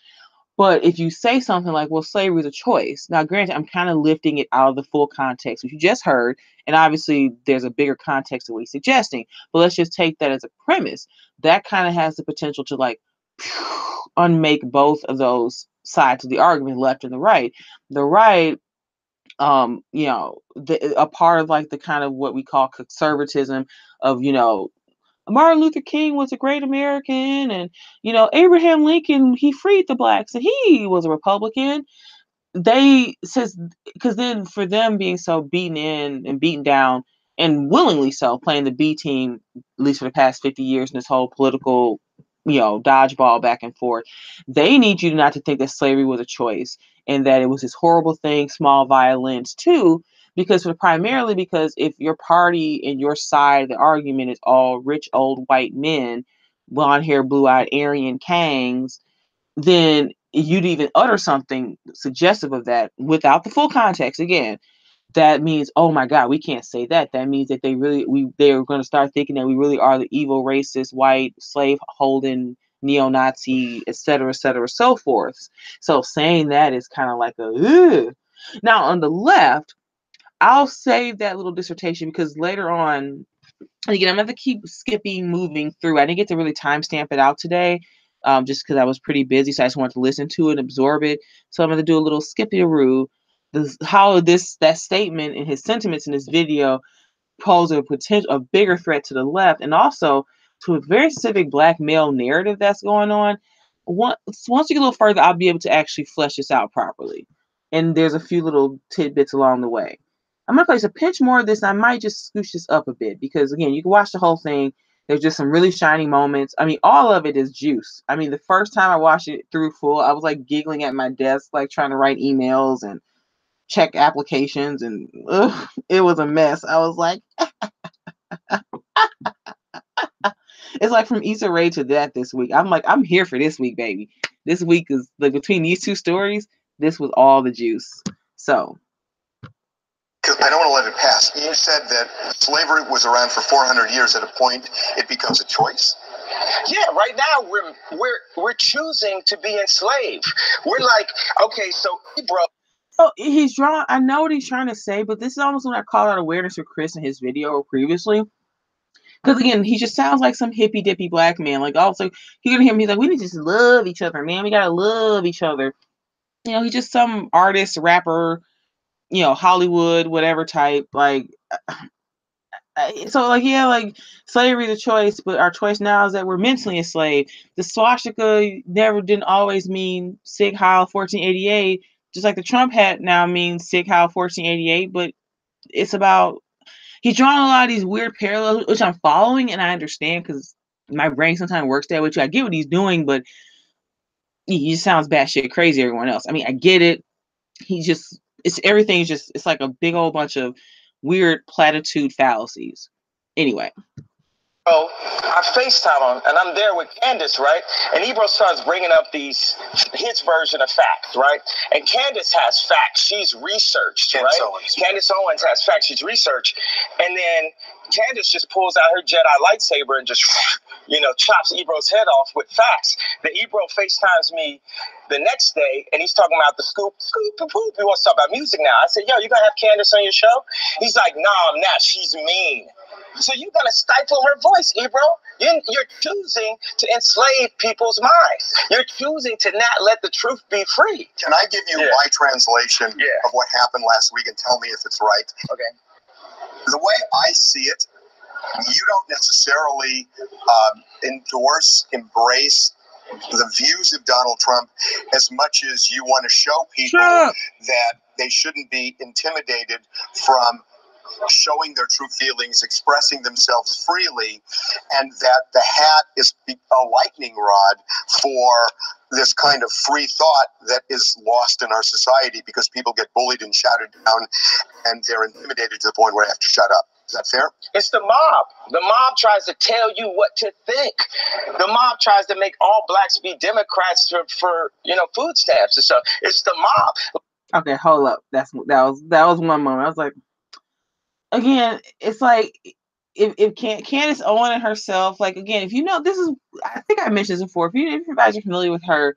But if you say something like, well, slavery is a choice. Now, granted, I'm kind of lifting it out of the full context, which you just heard. And obviously, there's a bigger context to what he's suggesting. But let's just take that as a premise. That kind of has the potential to like unmake both of those sides of the argument, left and the right. The right, a part of like the kind of what we call conservatism of, Martin Luther King was a great American, and Abraham Lincoln, he freed the blacks, and he was a Republican. They says, because then for them being so beaten in and beaten down, and willingly so, playing the B team, at least for the past 50 years in this whole political, dodgeball back and forth, they need you not to think that slavery was a choice and that it was this horrible thing, small violence too, primarily because if your party and your side of the argument is all rich old white men, blonde hair, blue eyed Aryan Kangs, then you'd even utter something suggestive of that without the full context. Again, that means, oh my God, we can't say that. That means that they're going to start thinking that we really are the evil, racist, white, slave holding, neo-Nazi, et cetera, so forth. So saying that is kind of like a, ugh. Now on the left, I'll save that little dissertation because later on, and again, I'm going to keep moving through. I didn't get to really timestamp it out today, just because I was pretty busy. So I just wanted to listen to it and absorb it. So I'm going to do a little skippy-a-roo. How that statement and his sentiments in this video pose a bigger threat to the left, and also to a very specific black male narrative that's going on. Once you get a little further, I'll be able to actually flesh this out properly. And there's a few little tidbits along the way. I'm going to place a pinch more of this, and I might just scooch this up a bit because, again, you can watch the whole thing. There's just some really shining moments. I mean, all of it is juice. I mean, the first time I watched it through full, I was like giggling at my desk, like trying to write emails and check applications, and it was a mess. I was like, it's like from Issa Rae to that this week. I'm like, I'm here for this week, baby. This week is like between these two stories, this was all the juice. So. Because I don't want to let it pass. You said that slavery was around for 400 years. At a point, it becomes a choice. Yeah, right now we're choosing to be enslaved. We're like, okay, so bro. So he's drawing. I know what he's trying to say, but this is almost when I called out awareness for Chris in his video previously. Because again, he just sounds like some hippy dippy black man. Like also, you're gonna hear him. He's like, we need to just love each other, man. We gotta love each other. He's just some artist, rapper, Hollywood, whatever type. Like, so like, yeah, like slavery is a choice, but our choice now is that we're mentally enslaved. The swastika didn't always mean Sig Heil 1488. Just like the Trump hat now means Sig Heil 1488, but it's about, he's drawing a lot of these weird parallels, which I'm following and I understand because my brain sometimes works that way too. I get what he's doing, but he just sounds batshit crazy, everyone else. I mean, I get it. It's like a big old bunch of weird platitude fallacies. Anyway. So I FaceTime him, and I'm there with Candace, right? And Ebro starts bringing up his version of facts, right? And Candace has facts. She's researched, right? Candace Owens has facts. She's researched. And then Candace just pulls out her Jedi lightsaber and just, chops Ebro's head off with facts. The Ebro FaceTimes me the next day, and he's talking about the scoop, poop. He wants to talk about music now. I said, yo, you going to have Candace on your show? He's like, nah, I'm not. She's mean. So you're going to stifle her voice, Ebro. You're choosing to enslave people's minds. You're choosing to not let the truth be free. Can I give you my translation of what happened last week and tell me if it's right? Okay. The way I see it, you don't necessarily embrace the views of Donald Trump as much as you want to show people that they shouldn't be intimidated from showing their true feelings, expressing themselves freely, and that the hat is a lightning rod for this kind of free thought that is lost in our society because people get bullied and shouted down and they're intimidated to the point where they have to shut up. Is that fair? It's the mob. The mob tries to tell you what to think. The mob tries to make all blacks be Democrats for food stamps and stuff. It's the mob. Okay, hold up. That was one moment. I was like, again, it's like if Candace Owens herself, like, again, if you know, this is, I think I mentioned this before. If you guys are familiar with her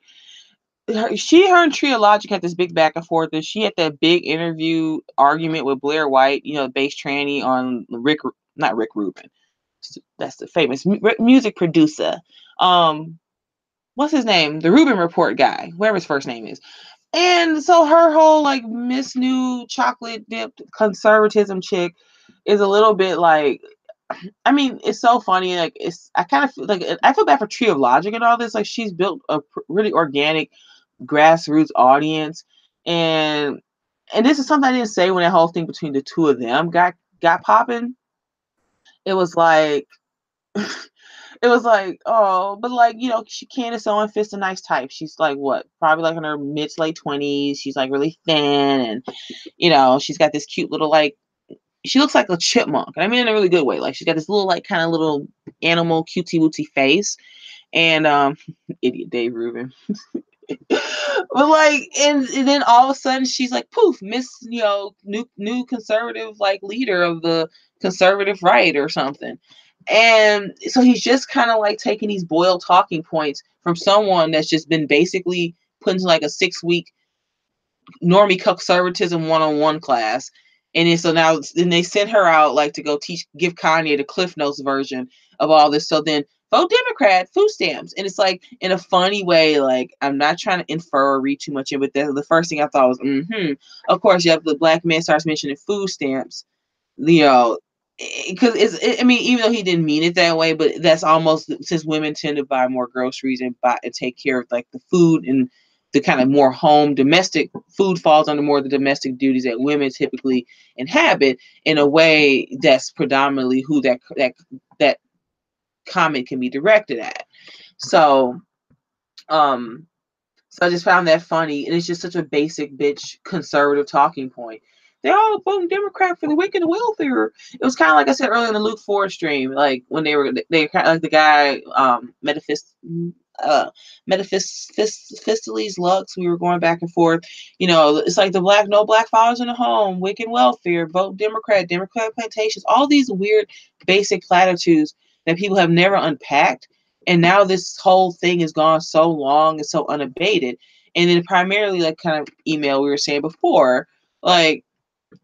and Tria Logic had this big back and forth, and she had that big interview argument with Blair White, bass tranny on not Rick Rubin. That's the famous music producer. What's his name? The Rubin Report guy, whatever his first name is. And so her whole like Miss New chocolate dipped conservatism chick is a little bit like, I mean, it's so funny. Like, I kind of feel like, I feel bad for Tree of Logic and all this. Like, she's built a really organic grassroots audience, and this is something I didn't say when that whole thing between the two of them got popping. It was like, oh, but like, Candace Owens fits a nice type. She's like, what, probably like in her mid to late 20s. She's like really thin, and she's got this cute little, like, she looks like a chipmunk. And I mean in a really good way. Like, she's got this little, like, kind of little animal cutesy wootsy face. And idiot Dave Rubin. But like, and then all of a sudden she's like, poof, Miss, new conservative, like, leader of the conservative right or something. And so he's just kind of like taking these boiled talking points from someone that's just been basically put into like a 6-week normie Cuckservatism 101 class. And then so now then they sent her out like to go give Kanye the Cliff Notes version of all this. So then vote Democrat, food stamps. And it's like, in a funny way, like, I'm not trying to infer or read too much in, but the first thing I thought was, of course, you have the black man starts mentioning food stamps, because I mean, even though he didn't mean it that way, but that's almost, since women tend to buy more groceries and take care of like the food and the kind of more home domestic food falls under more of the domestic duties that women typically inhabit, in a way that's predominantly who that comment can be directed at. So I just found that funny, and it's just such a basic bitch conservative talking point. They're all voting Democrat for the weak and the welfare. It was kind of like I said earlier in the Luke Ford stream, like when they kind of like the guy Mephistopheles Lux. We were going back and forth. It's like the no black fathers in the home, wick and welfare, vote Democrat plantations, all these weird basic platitudes that people have never unpacked. And now this whole thing has gone so long and so unabated. And then primarily, like, kind of email we were saying before, like,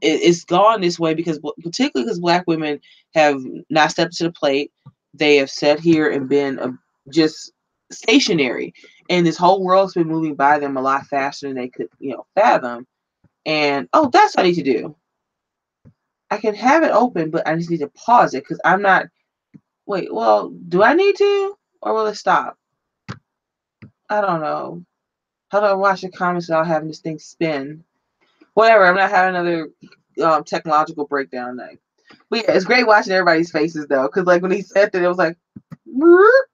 it's gone this way particularly because black women have not stepped to the plate. They have sat here and been just stationary. And this whole world's been moving by them a lot faster than they could, fathom. And, that's what I need to do. I can have it open, but I just need to pause it because I'm not. Wait, well, do I need to? Or will it stop? I don't know. How do I watch the comments without having this thing spin? Whatever. I'm not having another technological breakdown night. But yeah, it's great watching everybody's faces though, because like when he said that, it was like, Burp.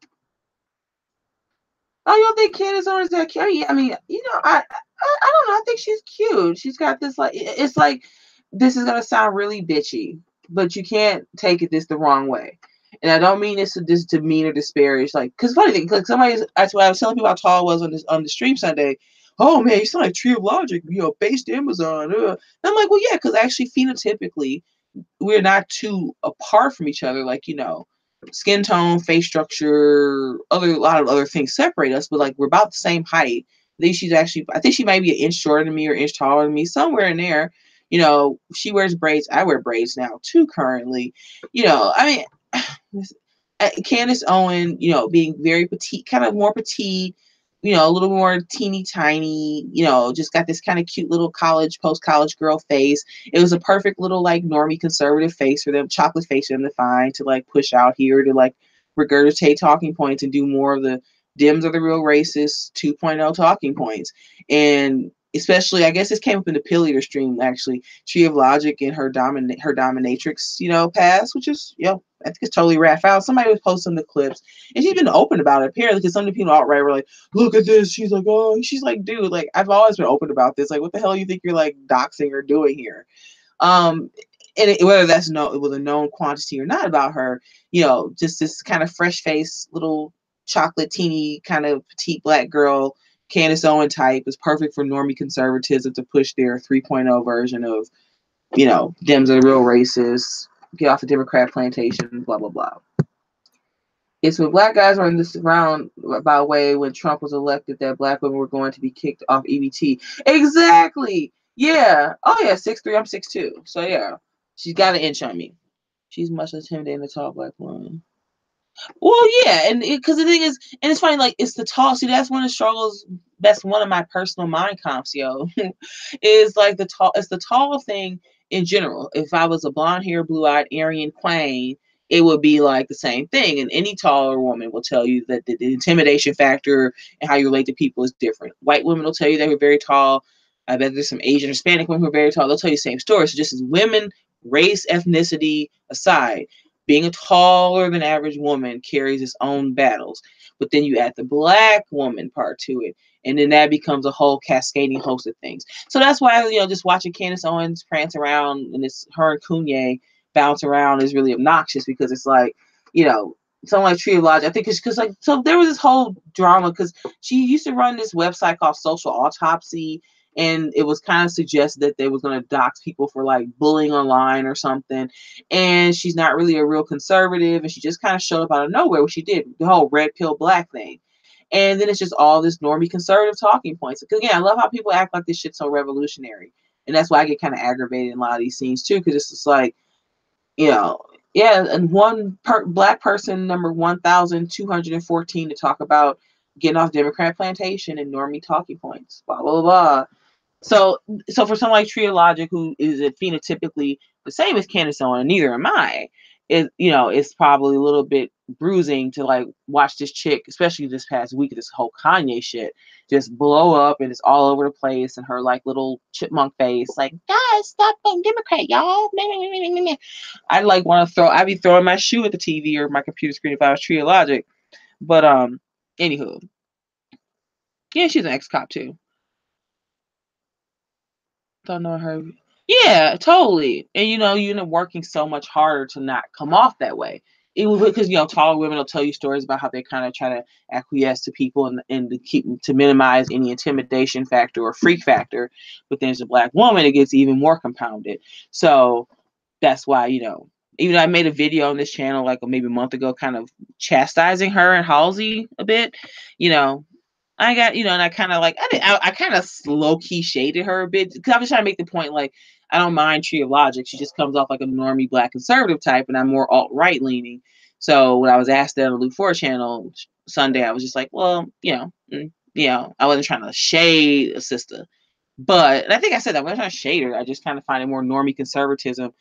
Oh, you don't think Candace Owens is that cute? I mean, I don't know. I think she's cute. She's got this like, it's like, this is gonna sound really bitchy, but you can't take it the wrong way. And I don't mean this to demean or disparage, like, because funny thing, like that's what I was telling people how tall I was on the stream Sunday. Oh man, you sound like Tree of Logic, based Amazon. And I'm like, well, yeah, because actually phenotypically, we're not too apart from each other. Like, skin tone, face structure, a lot of other things separate us, but like we're about the same height. I think she might be an inch shorter than me or an inch taller than me, somewhere in there. She wears braids. I wear braids now too currently. I mean, Candace Owens, being very petite, kind of more petite, a little more teeny tiny, just got this kind of cute little post-college girl face. It was a perfect little like normie conservative face for them, chocolate face for them to find, to like push out here, to like regurgitate talking points and do more of the Dems are the real racist 2.0 talking points. And especially, I guess this came up in the Pillator stream, actually, Tree of Logic and her dominatrix, past, which is, I think it's totally rap out. Somebody was posting the clips, and she's been open about it, apparently, because some of the people outright were like, look at this. She's like, oh, she's like, dude, like, I've always been open about this. Like, what the hell you think you're, like, doxing or doing here? And whether that's it was a known quantity or not about her, just this kind of fresh-faced little chocolate teeny kind of petite black girl, Candace Owen type, is perfect for normie conservatism to push their 3.0 version of, Dems are real racists, get off the Democrat plantation, blah, blah, blah. It's when black guys were in this roundabout way when Trump was elected that black women were going to be kicked off EBT. Exactly. Yeah. Oh, yeah, 6'3", I'm 6'2". So, yeah, she's got an inch on me. She's much less intimidating than a tall black woman. Well, yeah, and because the thing is, and it's funny, like, it's the tall. See, that's one of the struggles. That's one of my personal mind comps, is like the tall. It's the tall thing in general. If I was a blonde hair, blue eyed Aryan queen, it would be like the same thing. And any taller woman will tell you that the intimidation factor and how you relate to people is different. White women will tell you they were very tall. I bet there's some Asian, Hispanic women who are very tall. They'll tell you the same story. So just as women, race, ethnicity aside, being a taller than average woman carries its own battles. But then you add the black woman part to it, and then that becomes a whole cascading host of things. So that's why, just watching Candace Owens prance around and it's her and Kanye bounce around is really obnoxious, because it's like, someone like Tree of Logic, I think it's because, like, so there was this whole drama because she used to run this website called Social Autopsy, and it was kind of suggested that they was going to dox people for like bullying online or something. And she's not really a real conservative, and she just kind of showed up out of nowhere, what she did, the whole red pill black thing. And then it's just all this normie conservative talking points. Because again, I love how people act like this shit's so revolutionary. And that's why I get kind of aggravated in a lot of these scenes too, because it's just like, yeah, and one black person, number 1,214, to talk about getting off Democrat plantation and normie talking points, blah, blah, blah. So for someone like Tree of Logic, who is phenotypically the same as Candace Owens, and neither am I, it's probably a little bit bruising to like watch this chick, especially this past week, this whole Kanye shit just blow up, and it's all over the place, and her like little chipmunk face, like, guys, stop being Democrat, y'all. I'd like want to I'd be throwing my shoe at the TV or my computer screen if I was Tree of Logic. But anywho, yeah, she's an ex-cop too. Don't know her. Yeah, totally. And you end up working so much harder to not come off that way. It was because taller women will tell you stories about how they kind of try to acquiesce to people and to minimize any intimidation factor or freak factor. But then as a black woman, it gets even more compounded. So that's why even though I made a video on this channel like maybe a month ago, kind of chastising her and Halsey a bit, I got, and I kind of like, I kind of low key shaded her a bit, because I was trying to make the point, like, I don't mind Tree of Logic. She just comes off like a normie black conservative type, and I'm more alt-right leaning. So when I was asked that on the Luke 4 channel Sunday, I was just like, well, I wasn't trying to shade a sister. But, and I think I said that, when I was trying to shade her, I just kind of find it more normie conservatism.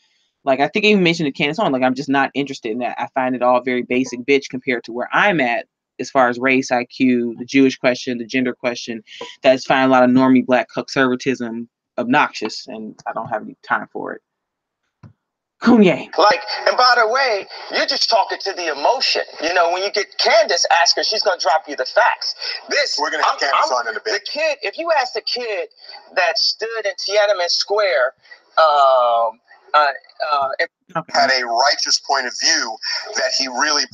Like, I think I even mentioned to Candace on, like, I'm just not interested in that. I find it all very basic bitch compared to where I'm at as far as race, IQ, the Jewish question, the gender question. That's find a lot of normie black conservatism obnoxious, and I don't have any time for it. Kanye. Like, and by the way, you're just talking to the emotion. When you get Candace, ask her, she's going to drop you the facts. We're going to have Candace on in a bit. The kid, if you ask the kid that stood in Tiananmen Square, had a righteous point of view that he really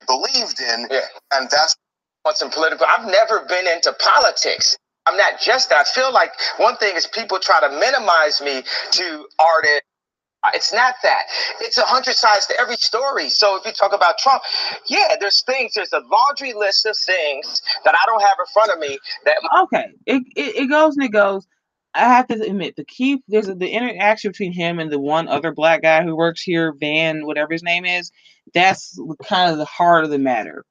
believed in, and that's on some political. I've never been into politics. I'm not just that. I feel like one thing is people try to minimize me to artists. It's not that. It's 100 sides to every story. So if you talk about Trump, there's a laundry list of things that I don't have in front of me that. Okay, it goes and it goes. I have to admit, the interaction between him and the one other black guy who works here, Van, whatever his name is, that's kind of the heart of the matter.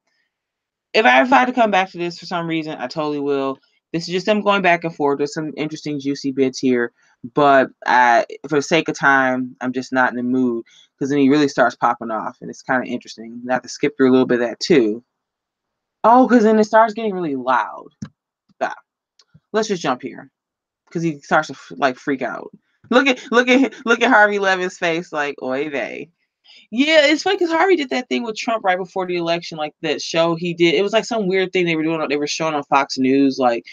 If I had to come back to this for some reason, I totally will. This is just them going back and forth. There's some interesting, juicy bits here, but for the sake of time, I'm just not in the mood, because then he really starts popping off, and it's kind of interesting. I have to skip through a little bit of that too. Oh, because then it starts getting really loud. Let's just jump here. because he starts to like freak out. Look at Harvey Levin's face, like, oy vey. Yeah, it's funny because Harvey did that thing with Trump right before the election, like that show he did. It was like some weird thing they were doing. They were showing on Fox News, like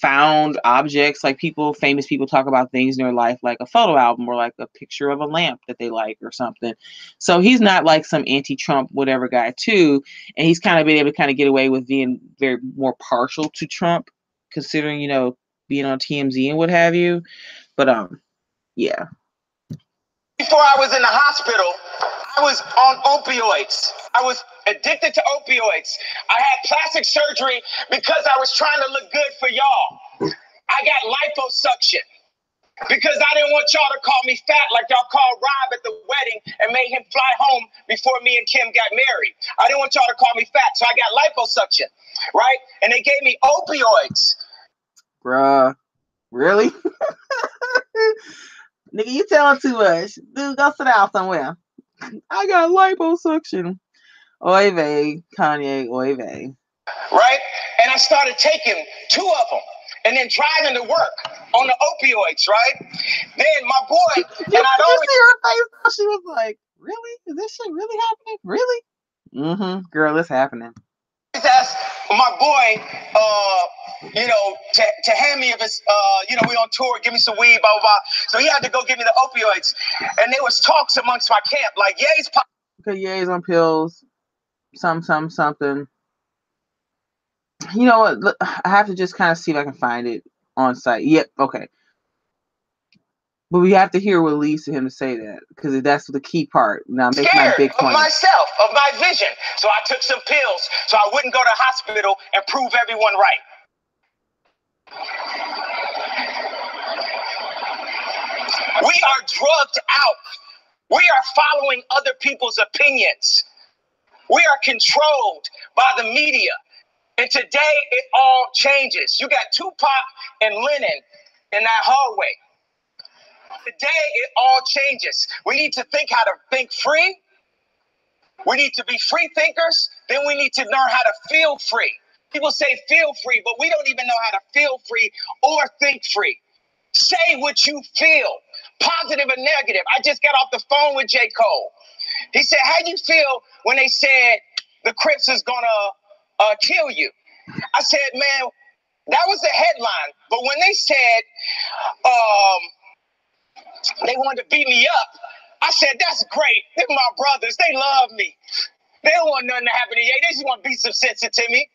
found objects, like famous people talk about things in their life, like a photo album or like a picture of a lamp that they like or something. So he's not like some anti-Trump whatever guy too, and he's kind of been able to kind of get away with being very more partial to Trump, considering being on TMZ and what have you. But yeah. Before I was in the hospital, I was on opioids. I was addicted to opioids. I had plastic surgery because I was trying to look good for y'all. I got liposuction because I didn't want y'all to call me fat like y'all called Rob at the wedding and made him fly home before me and Kim got married. I didn't want y'all to call me fat, so I got liposuction, right? And they gave me opioids. Bruh, really? Nigga, you telling too much. Dude, go sit down somewhere. I got liposuction. Oy vey, Kanye, oy vey. Right? And I started taking 2 of them and then driving to work on the opioids, right? Then my boy, See her face? She was like, really? Is this shit really happening? Really? Mm-hmm. Girl, it's happening. Asked my boy, to hand me if it's, we on tour, give me some weed, blah, blah, blah. So he had to go give me the opioids. And there was talks amongst my camp, like, Ye's okay, Ye's on pills, something. You know what? Look, I have to just kind of see if I can find it on site. Yep, okay. But we have to hear what leads to him to say that, because that's the key part. Now, make my big point. Of myself, of my vision. So I took some pills so I wouldn't go to the hospital and prove everyone right. We are drugged out. We are following other people's opinions. We are controlled by the media. And today it all changes. You got Tupac and Lennon in that hallway. Today it all changes. We need to think how to think free. We need to be free thinkers. Then we need to learn how to feel free. People say feel free, but we don't even know how to feel free or think free. Say what you feel, positive or negative. I just got off the phone with J. Cole. He said, how do you feel when they said the Crips is gonna kill you? I said, man, that was the headline. But when they said they wanted to beat me up, I said, that's great. They're my brothers. They love me. They don't want nothing to happen to you. They just want to beat some sense into me.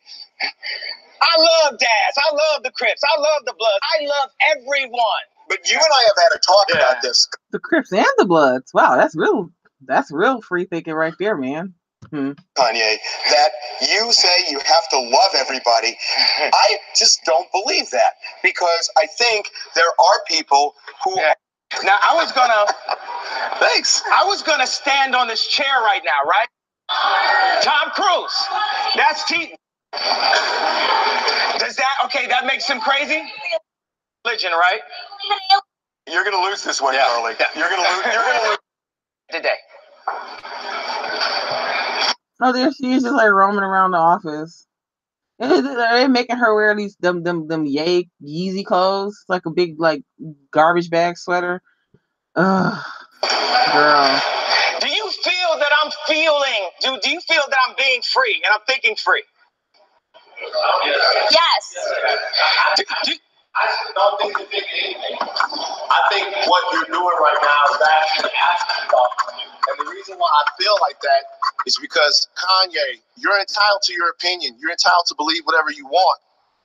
I love Daz. I love the Crips. I love the Bloods. I love everyone. But you and I have had a talk about this. The Crips and the Bloods. Wow, that's real free thinking right there, man. Kanye, that you say you have to love everybody. I just don't believe that, because I think there are people who... Now, I was gonna stand on this chair right now, right? Tom Cruise. That's that makes him crazy? Religion, right? You're gonna lose this one, Charlie. Yeah. You're gonna lose today. Oh, there she is, just like roaming around the office. Are they making her wear these them Yeezy clothes, like a big like garbage bag sweater? Ugh, girl. Do you feel that I'm feeling? Do you feel that I'm being free and I'm thinking free? Yes. I don't think you're thinking anything. I think what you're doing right now is actually asking about. And the reason why I feel like that is because, Kanye, you're entitled to your opinion. You're entitled to believe whatever you want.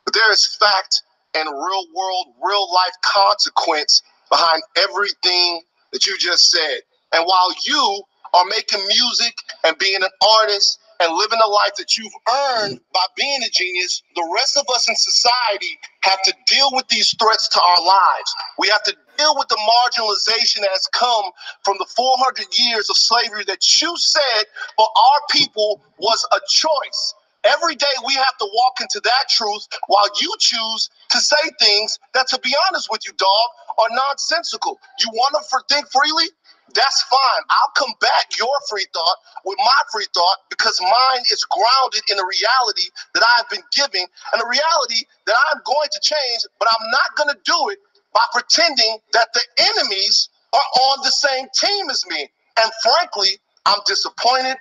But there is fact and real world, real life consequence behind everything that you just said. And while you are making music and being an artist and living the life that you've earned by being a genius, the rest of us in society have to deal with these threats to our lives. We have to deal with the marginalization that has come from the 400 years of slavery that you said for our people was a choice. Every day we have to walk into that truth while you choose to say things that, to be honest with you, dog, are nonsensical. You want to think freely? That's fine. I'll combat your free thought with my free thought, because mine is grounded in a reality that I've been given and a reality that I'm going to change, but I'm not going to do it by pretending that the enemies are on the same team as me. And frankly, I'm disappointed,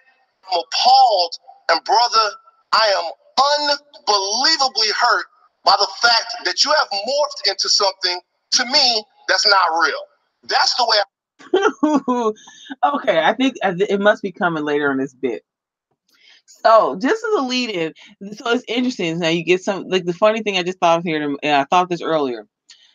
I'm appalled, and brother, I am unbelievably hurt by the fact that you have morphed into something, to me, that's not real. That's the way Okay, I think it must be coming later on this bit. So just as a lead in, so it's interesting. Now you get some, like the funny thing I just thought of here, and I thought this earlier.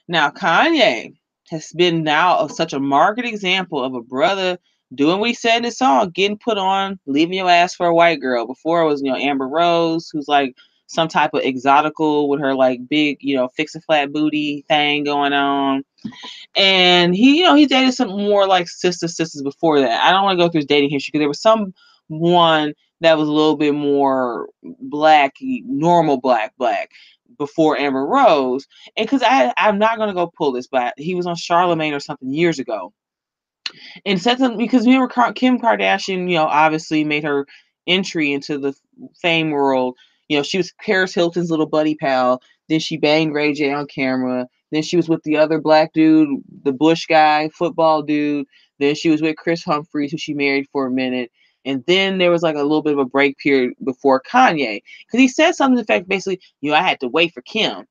Now Kanye has been now such a marked example of a brother doing what he said in his song, getting put on, leaving your ass for a white girl. Before it was, Amber Rose, who's like some type of exotical with her like big, fix a flat booty thing going on. And he dated some more like sisters before that. I don't want to go through his dating history because there was some one that was a little bit more black, normal black before Amber Rose. And because I'm not going to go pull this, but he was on Charlemagne or something years ago. And said something because remember Kim Kardashian, obviously made her entry into the fame world. She was Paris Hilton's little buddy pal. Then she banged Ray J on camera. Then she was with the other black dude, the Bush guy, football dude. Then she was with Chris Humphries, who she married for a minute. And then there was like a little bit of a break period before Kanye. Because he said something to the effect, basically, I had to wait for Kim.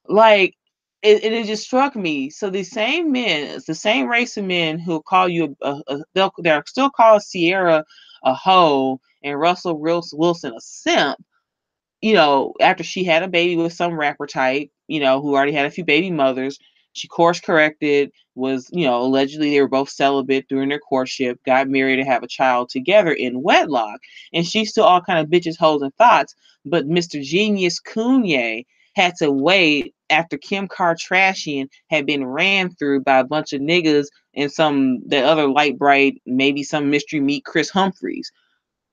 Like, it just struck me. So the same men, it's the same race of men who call you they'll still call Sierra a hoe and Russell Wilson a simp, after she had a baby with some rapper type, who already had a few baby mothers. She course corrected, was, allegedly they were both celibate during their courtship, got married to have a child together in wedlock. And she's still all kind of bitches, hoes, and thoughts. But Mr. Genius Kanye had to wait after Kim Kardashian had been ran through by a bunch of niggas and the other light bright, maybe some mystery meat Chris Humphries.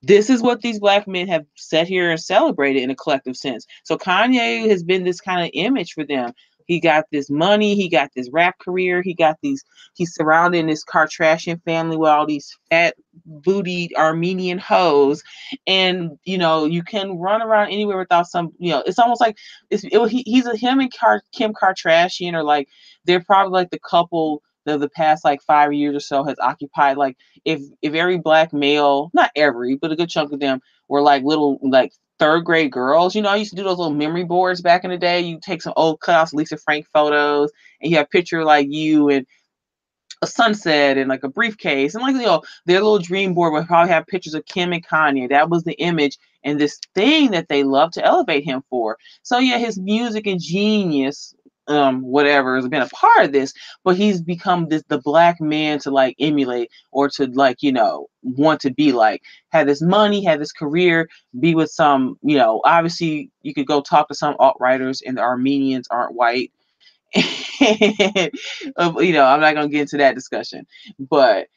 This is what these black men have sat here and celebrated in a collective sense. So Kanye has been this kind of image for them. He got this money, he got this rap career, he's surrounded in this Kardashian family with all these fat booty Armenian hoes. And you can run around anywhere without some, it's almost like him and Kim Kardashian are like, they're probably like the couple that the past like 5 years or so has occupied. Like if every black male, not every, but a good chunk of them were like little like third grade girls. I used to do those little memory boards back in the day. You take some old cutouts, Lisa Frank photos, and you have a picture like you and a sunset and like a briefcase, and like their little dream board would probably have pictures of Kim and Kanye. That was the image and this thing that they love to elevate him for. So yeah, his music and genius, whatever, has been a part of this, but he's become the black man to like emulate or to like want to be like. Had this money, had this career, be with some obviously you could go talk to some alt-writers and the Armenians aren't white. I'm not gonna get into that discussion, but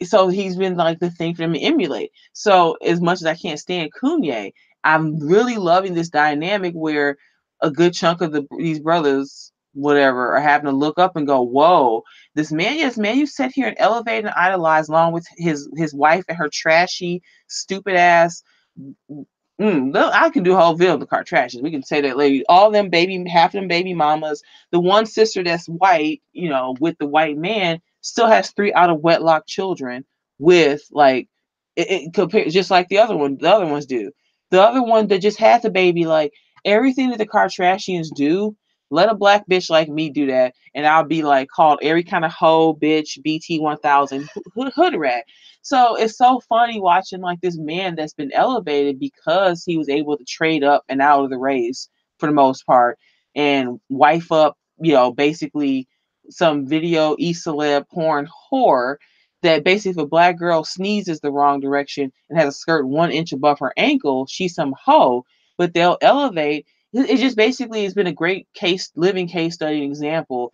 so he's been like the thing for them to emulate. So as much as I can't stand Kanye, I'm really loving this dynamic where a good chunk of these brothers, whatever, are having to look up and go, "Whoa, this man, yes, man, you sit here and elevate and idolize along with his wife and her trashy, stupid ass." I can do a whole video of the Kardashians. We can say that lady, all them half of them baby mamas. The one sister that's white, with the white man, still has 3 out of wedlock children with like it compared just like the other ones do. The other one that just had the baby, like everything that the Kardashians do, let a black bitch like me do that, and I'll be like called every kind of hoe, bitch, BT 1000, hood rat. So it's so funny watching like this man that's been elevated because he was able to trade up and out of the race for the most part and wife up, basically some video celeb porn whore that basically if a black girl sneezes the wrong direction and has a skirt 1 inch above her ankle, she's some hoe, but they'll elevate. It just basically has been a great living case study example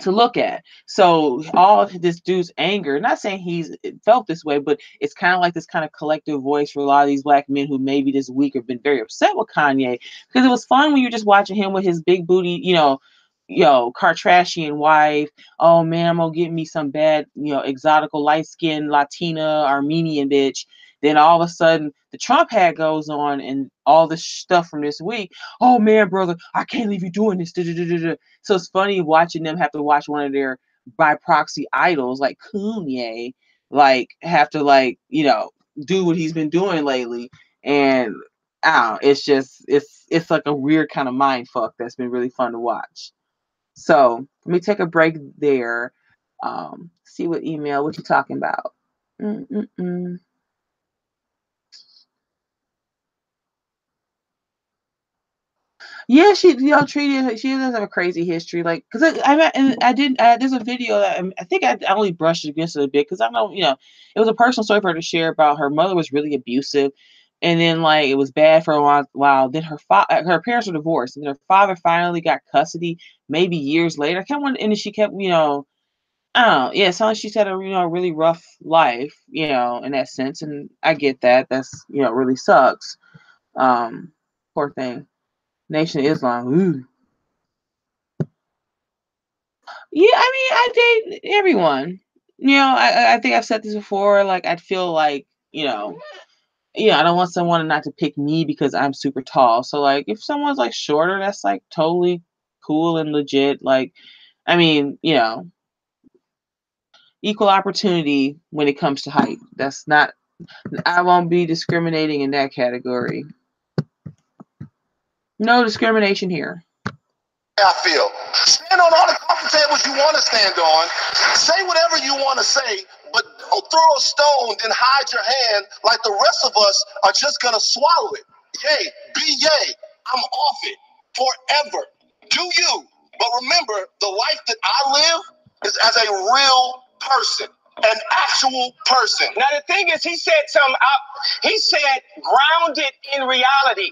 to look at. So all of this dude's anger, not saying he's felt this way, but it's kind of like this kind of collective voice for a lot of these black men who maybe this week have been very upset with Kanye, because it was fun when you're just watching him with his big booty, Kardashian wife. Oh man, I'm gonna get me some bad, exotical light skinned Latina Armenian bitch Then all of a sudden the Trump hat goes on and all this stuff from this week. Oh man, brother, I can't leave you doing this. So it's funny watching them have to watch one of their by proxy idols like Kanye, like have to like, do what he's been doing lately. And it's just it's like a weird kind of mind fuck that's been really fun to watch. So let me take a break there. See what you talking about. Yeah, she, she does have a crazy history. Like, cause there's a video that I think I only brushed against it a bit. Cause I know, it was a personal story for her to share about her mother was really abusive. And then like, it was bad for a while. Then her parents were divorced and her father finally got custody maybe years later. I can't remember. And then she kept, I don't know. Yeah, it sounds like she's had a, really rough life, in that sense. And I get that. That's, really sucks. Poor thing. Nation of Islam. Ooh. Yeah, I mean, I date everyone. I think I've said this before. Like, I'd feel like, I don't want someone not to pick me because I'm super tall. So, like, if someone's like shorter, that's like totally cool and legit. Like, I mean, equal opportunity when it comes to height. That's not, I won't be discriminating in that category. No discrimination here. I feel. Stand on all the coffee tables you want to stand on. Say whatever you want to say, but don't throw a stone and hide your hand like the rest of us are just going to swallow it. Yay, be yay. I'm off it forever. Do you. But remember, the life that I live is as a real person. An actual person. Now the thing is, he said something. He said, grounded in reality.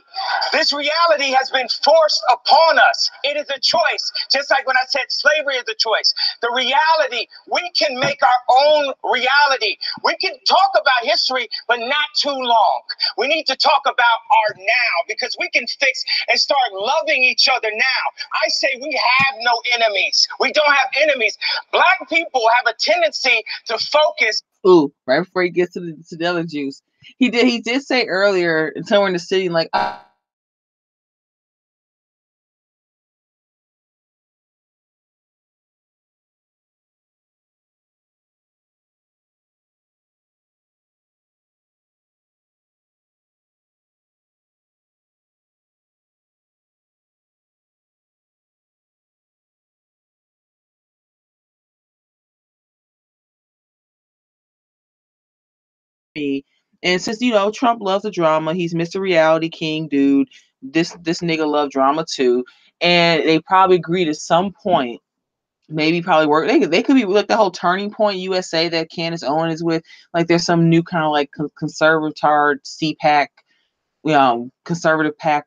This reality has been forced upon us. It is a choice. Just like when I said slavery is a choice. The reality, we can make our own reality. We can talk about history, but not too long. We need to talk about our now, because we can fix and start loving each other now. I say we have no enemies. We don't have enemies. Black people have a tendency to focus. Ooh, right before he gets to the other juice. He did say earlier, somewhere in the city, like, and since Trump loves the drama, he's Mr. Reality King, dude. This nigga love drama too, and they probably agreed at some point. Maybe probably work. They could be like the whole Turning Point USA that Candace Owens is with. Like there's some new kind of like conservative CPAC, conservative PAC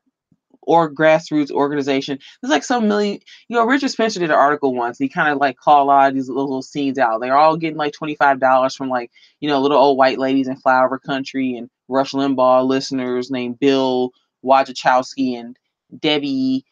or grassroots organization. There's like some million, Richard Spencer did an article once. He kind of like called a lot of these little scenes out. They're all getting like $25 from like, little old white ladies in flyover country and Rush Limbaugh listeners named Bill Wojciechowski and Debbie,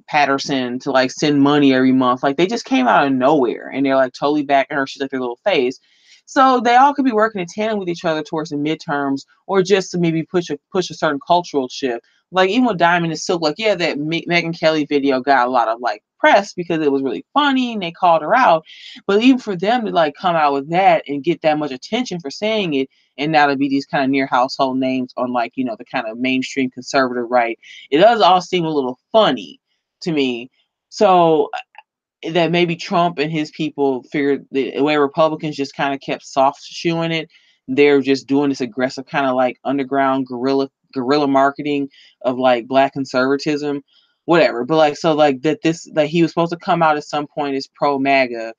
Patterson to like send money every month. Like they just came out of nowhere and they're like totally backing her. She's like their little face. So they all could be working in tandem with each other towards the midterms, or just to maybe push a certain cultural shift. Like even with Diamond and Silk, like that Megyn Kelly video got a lot of like press because it was really funny and they called her out. But even for them to like come out with that and get that much attention for saying it, and now to be these kind of near household names on like the kind of mainstream conservative right, it does all seem a little funny to me. So that maybe Trump and his people figured the way Republicans just kind of kept soft shoeing it, they're just doing this aggressive kind of like underground guerrilla marketing of like black conservatism, whatever. But like, so like that he was supposed to come out at some point as pro MAGA,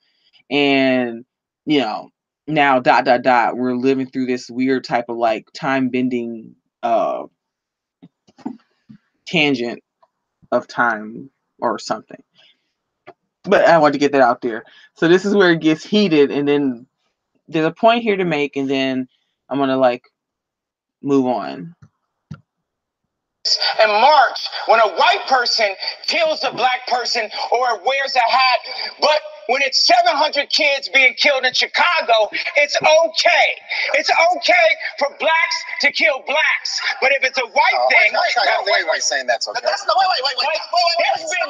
and now ... we're living through this weird type of like time bending tangent of time or something. But I want to get that out there. So this is where it gets heated, and then there's a point here to make, and then I'm gonna like move on. In March, when a white person kills a black person or wears a hat, but when it's 700 kids being killed in Chicago, it's okay. It's okay for blacks to kill blacks. But if it's a white thing... I don't think anybody's saying that's okay. There's been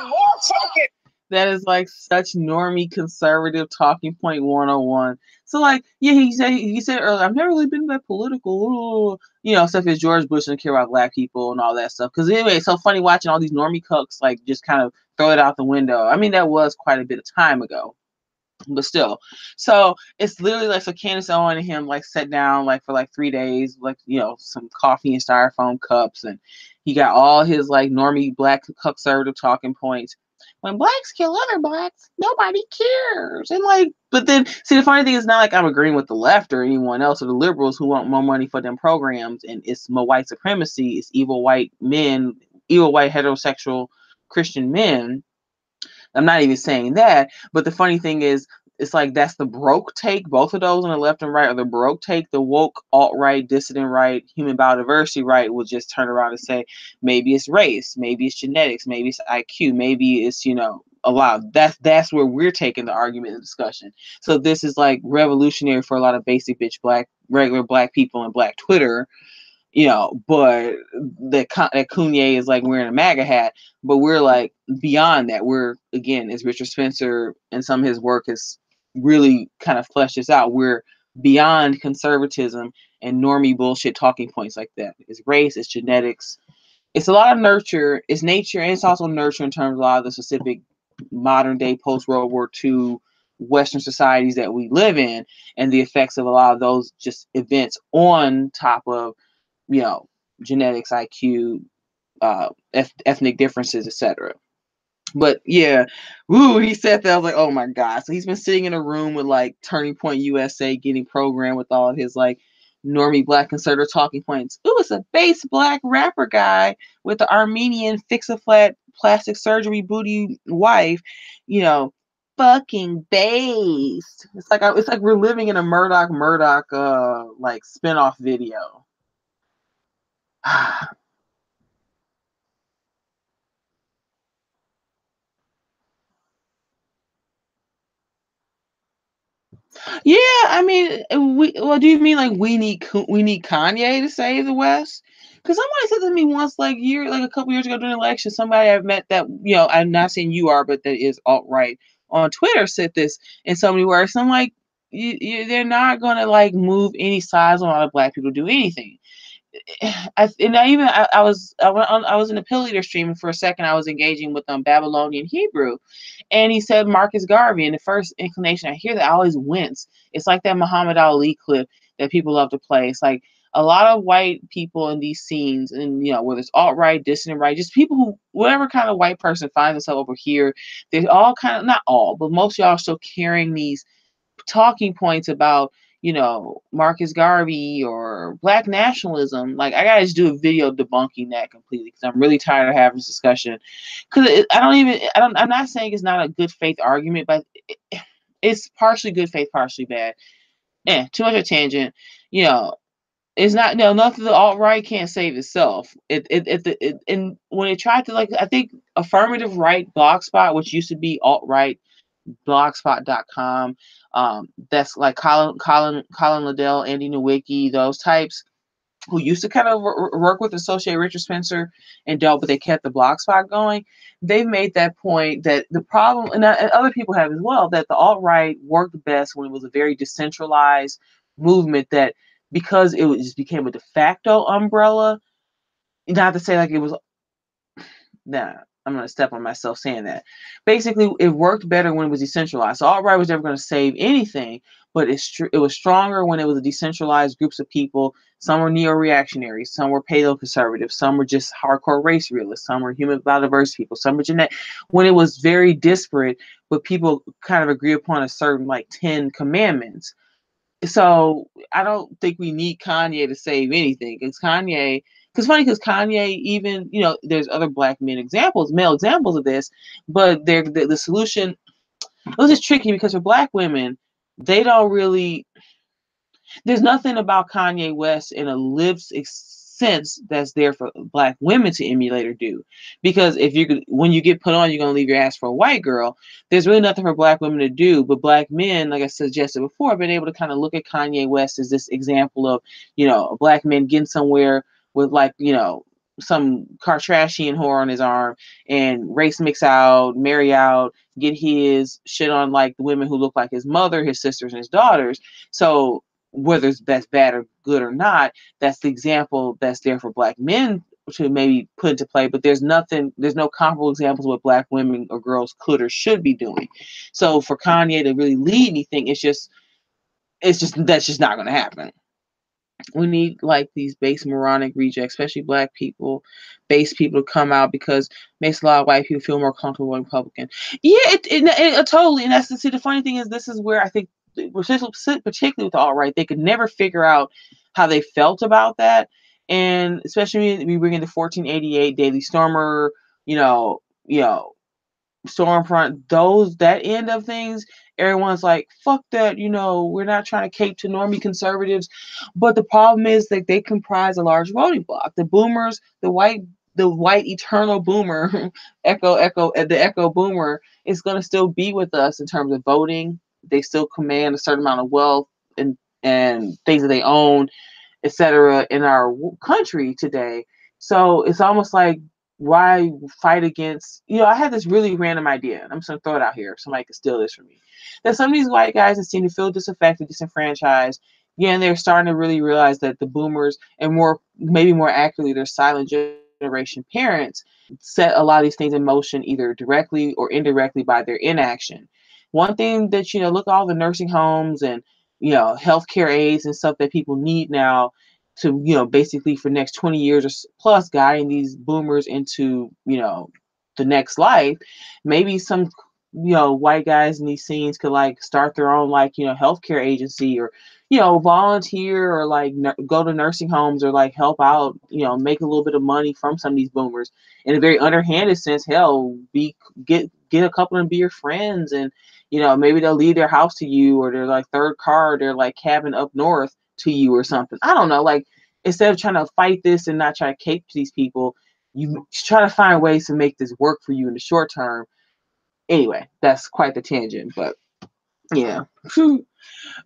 more focus. That is like such normie conservative talking point 101. So like, yeah, he said earlier, I've never really been that political, stuff as George Bush didn't care about black people and all that stuff. Because anyway, it's so funny watching all these normie cucks like just kind of throw it out the window. I mean, that was quite a bit of time ago, but still. So it's literally like, so Candace Owen and him like sat down like for like 3 days, like, some coffee and styrofoam cups, and he got all his like normie black conservative talking points. When blacks kill other blacks, nobody cares. And like, but then see, the funny thing is not like I'm agreeing with the left or anyone else or the liberals who want more money for them programs, and it's more white supremacy, it's evil white men, evil white heterosexual Christian men. I'm not even saying that, but the funny thing is, it's like that's the broke take. Both of those on the left and right are the broke take. The woke, alt-right, dissident right, human biodiversity right will just turn around and say, maybe it's race, maybe it's genetics, maybe it's IQ, maybe it's, a lot. That's where we're taking the argument and discussion. So this is like revolutionary for a lot of basic bitch regular black people and black Twitter. But that Kanye is like wearing a MAGA hat, but we're like beyond that. We're, again, as Richard Spencer and some of his work has really kind of fleshed this out, we're beyond conservatism and normie bullshit talking points like that. It's race, it's genetics, it's a lot of nurture, it's nature, and it's also nurture in terms of a lot of the specific modern day post-World War II Western societies that we live in, and the effects of a lot of those just events on top of genetics, IQ, ethnic differences, etc. But yeah, he said that. I was like, oh my God. So he's been sitting in a room with like Turning Point USA, getting programmed with all of his like normie black conservative talking points. Ooh, it's a bass black rapper guy with the Armenian fix-a-flat plastic surgery booty wife, fucking based. It's like we're living in a Murdoch like spinoff video. Yeah, I mean, do you mean like we need Kanye to save the West? Because somebody said to me once, like a couple years ago during the election, somebody I've met that I'm not saying you are, but that is alt right on Twitter said this in so many words. And I'm like, they're not gonna like move any sides on a lot of black people to do anything. I was in a Pill Eater stream, and for a second I was engaging with Babylonian Hebrew, and he said Marcus Garvey, and the first inclination I hear that I always wince. It's like that Muhammad Ali clip that people love to play. It's like a lot of white people in these scenes, and whether it's alt-right, dissident right, just people who, whatever kind of white person finds themselves over here, they're all kind of, not all, but most of y'all are still carrying these talking points about Marcus Garvey or black nationalism. Like, I gotta just do a video debunking that completely, because I'm really tired of having this discussion. Because I'm not saying it's not a good faith argument, but it's partially good faith, partially bad. Too much of a tangent. It's not, nothing. The alt-right can't save itself. And when it tried to, like, I think Affirmative Right Blogspot, which used to be alt-right blogspot.com, that's like Colin Liddell, Andy Nowicki, those types who used to kind of work with associate Richard Spencer and dealt, but they kept the blogspot going. They've made that point that the problem, and other people have as well, that the alt-right worked best when it was a very decentralized movement, that because it just became a de facto umbrella, not to say like it was, nah, I'm going to step on myself saying that. Basically, it worked better when it was decentralized. So alt-right was never going to save anything, but it was stronger when it was a decentralized groups of people. Some were neo-reactionaries, some were paleo-conservatives, some were just hardcore race realists, some were human biodiversity people, some were genetic. When it was very disparate, but people kind of agree upon a certain like 10 commandments. So I don't think we need Kanye to save anything. Because Kanye, even, there's other black male examples of this, but the solution, it was just tricky because for black women, they don't really, there's nothing about Kanye West in a lived sense that's there for black women to emulate or do. Because when you get put on, you're gonna leave your ass for a white girl. There's really nothing for black women to do, but black men, like I suggested before, have been able to kind of look at Kanye West as this example of, a black man getting somewhere with like, some Kardashian whore on his arm and race mix out, marry out, get his shit on like the women who look like his mother, his sisters, and his daughters. So whether that's bad or good or not, that's the example that's there for black men to maybe put into play. But there's no comparable examples of what black women or girls could or should be doing. So for Kanye to really lead anything, that's just not going to happen. We need like these base moronic rejects, especially black people, base people to come out, because it makes a lot of white people feel more comfortable with Republican. Yeah, it totally. And the funny thing is, this is where I think, particularly with the alt-right, they could never figure out how they felt about that. And especially when we bring in the 1488 Daily Stormer, Stormfront, that end of things, everyone's like, fuck that, we're not trying to cape to normie conservatives. But the problem is that they comprise a large voting bloc. The boomers, the white eternal boomer, the echo boomer is going to still be with us in terms of voting. They still command a certain amount of wealth and things that they own, etc., in our country today. So it's almost like, why fight against, I had this really random idea, and I'm just going to throw it out here if somebody could steal this from me, that some of these white guys that seem to feel disaffected, disenfranchised, and they're starting to really realize that the boomers, and maybe more accurately, their silent generation parents, set a lot of these things in motion, either directly or indirectly by their inaction. One thing that, look at all the nursing homes and, healthcare aids and stuff that people need now to, basically for the next 20 years or plus, guiding these boomers into, the next life. Maybe some, white guys in these scenes could like start their own like, healthcare agency, or, volunteer, or like go to nursing homes, or like help out, make a little bit of money from some of these boomers in a very underhanded sense. Hell, get a couple and be your friends, and, maybe they'll leave their house to you, or their like third car, or their like cabin up north to you or something. I don't know. Like, instead of trying to fight this and not try to cape to these people, you try to find ways to make this work for you in the short term. Anyway, that's quite the tangent, but yeah. But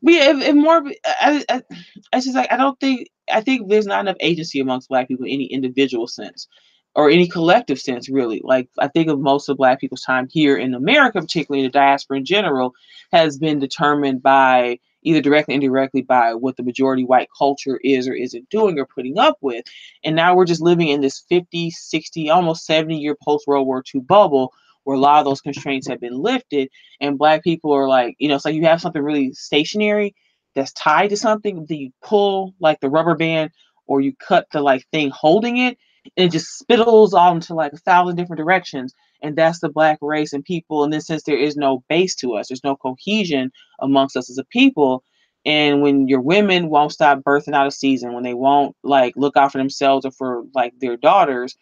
yeah, if more, it's just like, I think there's not enough agency amongst black people in any individual sense or any collective sense, really. Like, I think of most of black people's time here in America, particularly the diaspora in general, has been determined by either directly or indirectly by what the majority white culture is or isn't doing or putting up with. And now we're just living in this 50, 60, almost 70-year post-World War II bubble where a lot of those constraints have been lifted, and black people are like, it's like you have something really stationary that's tied to something, that you pull like the rubber band, or you cut the like thing holding it, and it just spittles all into like 1,000 different directions. And that's the black race and people. And then, since there is no base to us, there's no cohesion amongst us as a people. And when your women won't stop birthing out of season, when they won't like look out for themselves or for like their daughters,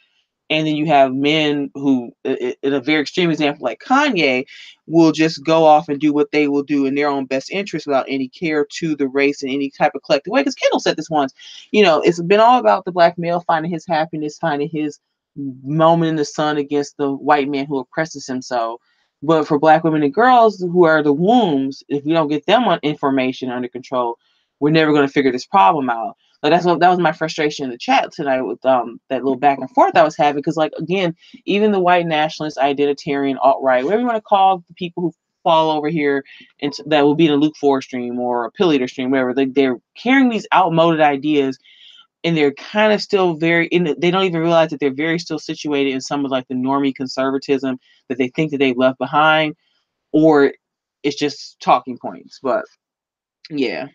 and then you have men who, in a very extreme example like Kanye, will just go off and do what they will do in their own best interest without any care to the race in any type of collective way. Because Kendall said this once, it's been all about the black male finding his happiness, finding his moment in the sun against the white man who oppresses him so. But for black women and girls who are the wombs, if we don't get them on information under control, we're never going to figure this problem out. Like, that was my frustration in the chat tonight with that little back and forth I was having, because like, again, even the white nationalist, identitarian, alt-right, whatever you want to call the people who fall over here and that will be in a Luke 4 stream or a Pillator stream, whatever, they're carrying these outmoded ideas, and they're kind of still they don't even realize that they're very still situated in some of like the normie conservatism that they think that they've left behind, or it's just talking points. But yeah.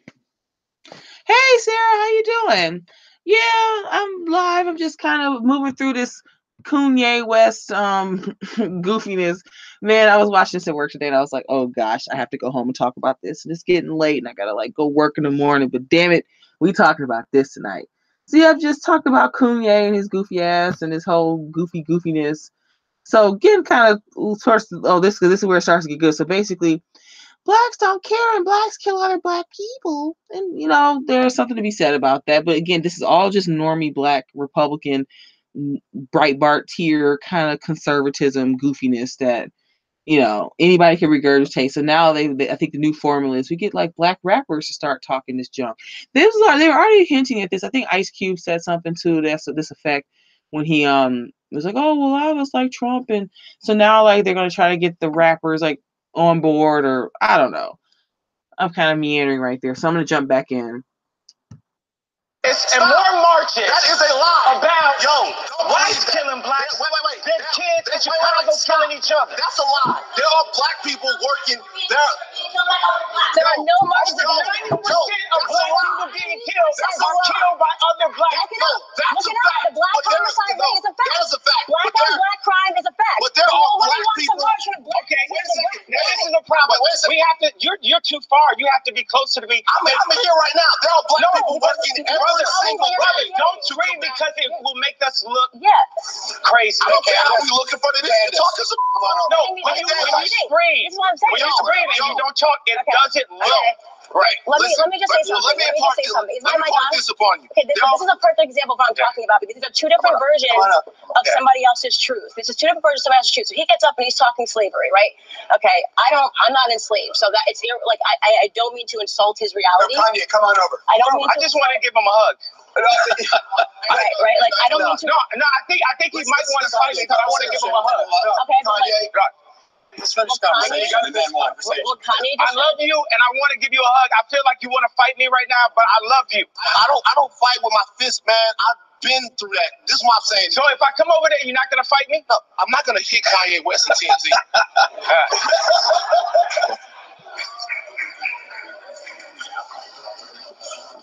Hey Sarah, how you doing? Yeah, I'm live. I'm just kind of moving through this Kanye West goofiness. Man, I was watching this at work today, and I was like, oh gosh, I have to go home and talk about this. And it's getting late, and I gotta like go work in the morning. But damn it, we talking about this tonight. See, I've just talked about Kanye and his goofy ass and his whole goofiness. So getting kind of towards this is where it starts to get good. So basically, blacks don't care and blacks kill other black people. And, you know, there's something to be said about that. But again, this is all just normie black Republican, Breitbart tier kind of conservatism goofiness that, you know, anybody can regurgitate. So now I think the new formula is we get like black rappers to start talking this junk. They were already hinting at this. I think Ice Cube said something to this effect when he was like, oh well, I was like Trump, and so now like they're gonna try to get the rappers like on board, or I don't know. I'm kind of meandering right there, so I'm gonna jump back in. And more marches. That is a lie. About whites killing blacks. Wait. Then kids in Chicago killing each other. That's a lie. There are black people working. There are no marches. 90% of black people being killed are killed by other black people. That's a fact. The black homicide rate is a fact. That is a fact. Black on black crime is a fact. But there are black people. Okay, wait a second. Now this is a problem. We have to. You're too far. You have to be closer to me. I'm here right now. There are black people working every single day. Don't scream because it will make us look crazy. I don't care how we looking for the talk to some. No, when you scream, when you scream and you don't talk, it doesn't look right. Let me just say something. Let me impart this upon you. Okay, this is a perfect example of what I'm talking about, because these are two different versions of somebody else's truth. This is two different versions of somebody else's truth. So he gets up and he's talking slavery, right? Okay, I'm not enslaved, so that it's like I don't mean to insult his reality. Kanye, come on over. I don't mean I just want to give him a hug. right. Like I don't mean to. No. I think he might want to fight me because I want to give him a hug. Okay, Kanye, let's finish conversation. You got to have more conversation. I love you and I want to give you a hug. I feel like you want to fight me right now, but I love you. I don't fight with my fist, man. I've been through that. This is what I'm saying. So if I come over there, you're not gonna fight me? No, I'm not gonna hit Kanye West and TNT.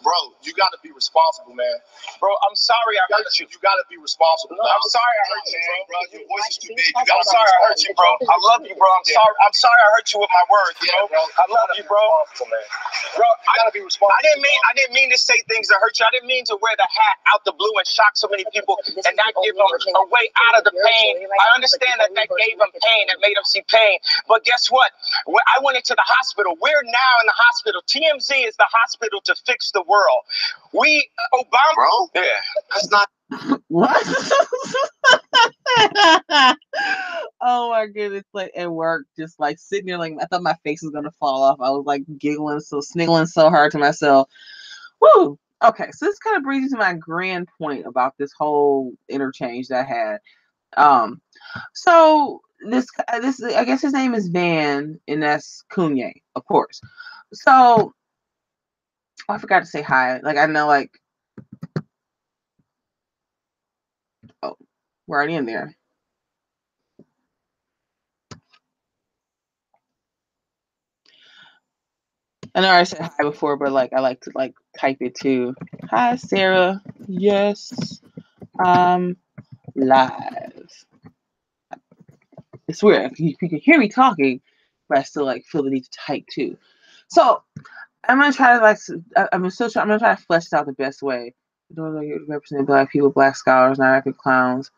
Bro, you got to be responsible, man. Bro, I'm sorry I hurt you. You got to be responsible. No, I'm sorry I hurt you, bro. Your voice is too big. I'm sorry I hurt you, bro. I love you, bro. I'm sorry I hurt you with my words, bro. I love you, bro. Bro, I gotta be responsible. I didn't mean to say things that hurt you. I didn't mean to wear the hat out the blue and shock so many people and not give them a way out of the pain. I understand that gave them pain, that made them see pain. But guess what? When I went into the hospital. We're now in the hospital. TMZ is the hospital to fix the world. Obama. Bro? Yeah. That's not. What? Oh my goodness! Like at work, just like sitting there, like I thought my face was gonna fall off. I was like sniggling so hard to myself. Woo! Okay, so this kind of brings me to my grand point about this whole interchange that I had. So this I guess his name is Van, and that's Kanye, of course. So I forgot to say hi. Like I know, like we're already in there. I know I said hi before, but like I like to like type it too. Hi Sarah. Yes, I'm live. It's weird. You can hear me talking, but I still like feel the need to type too. So I'm gonna try to I'm gonna try to flesh it out the best way. Represent Black people, Black scholars, not African clowns.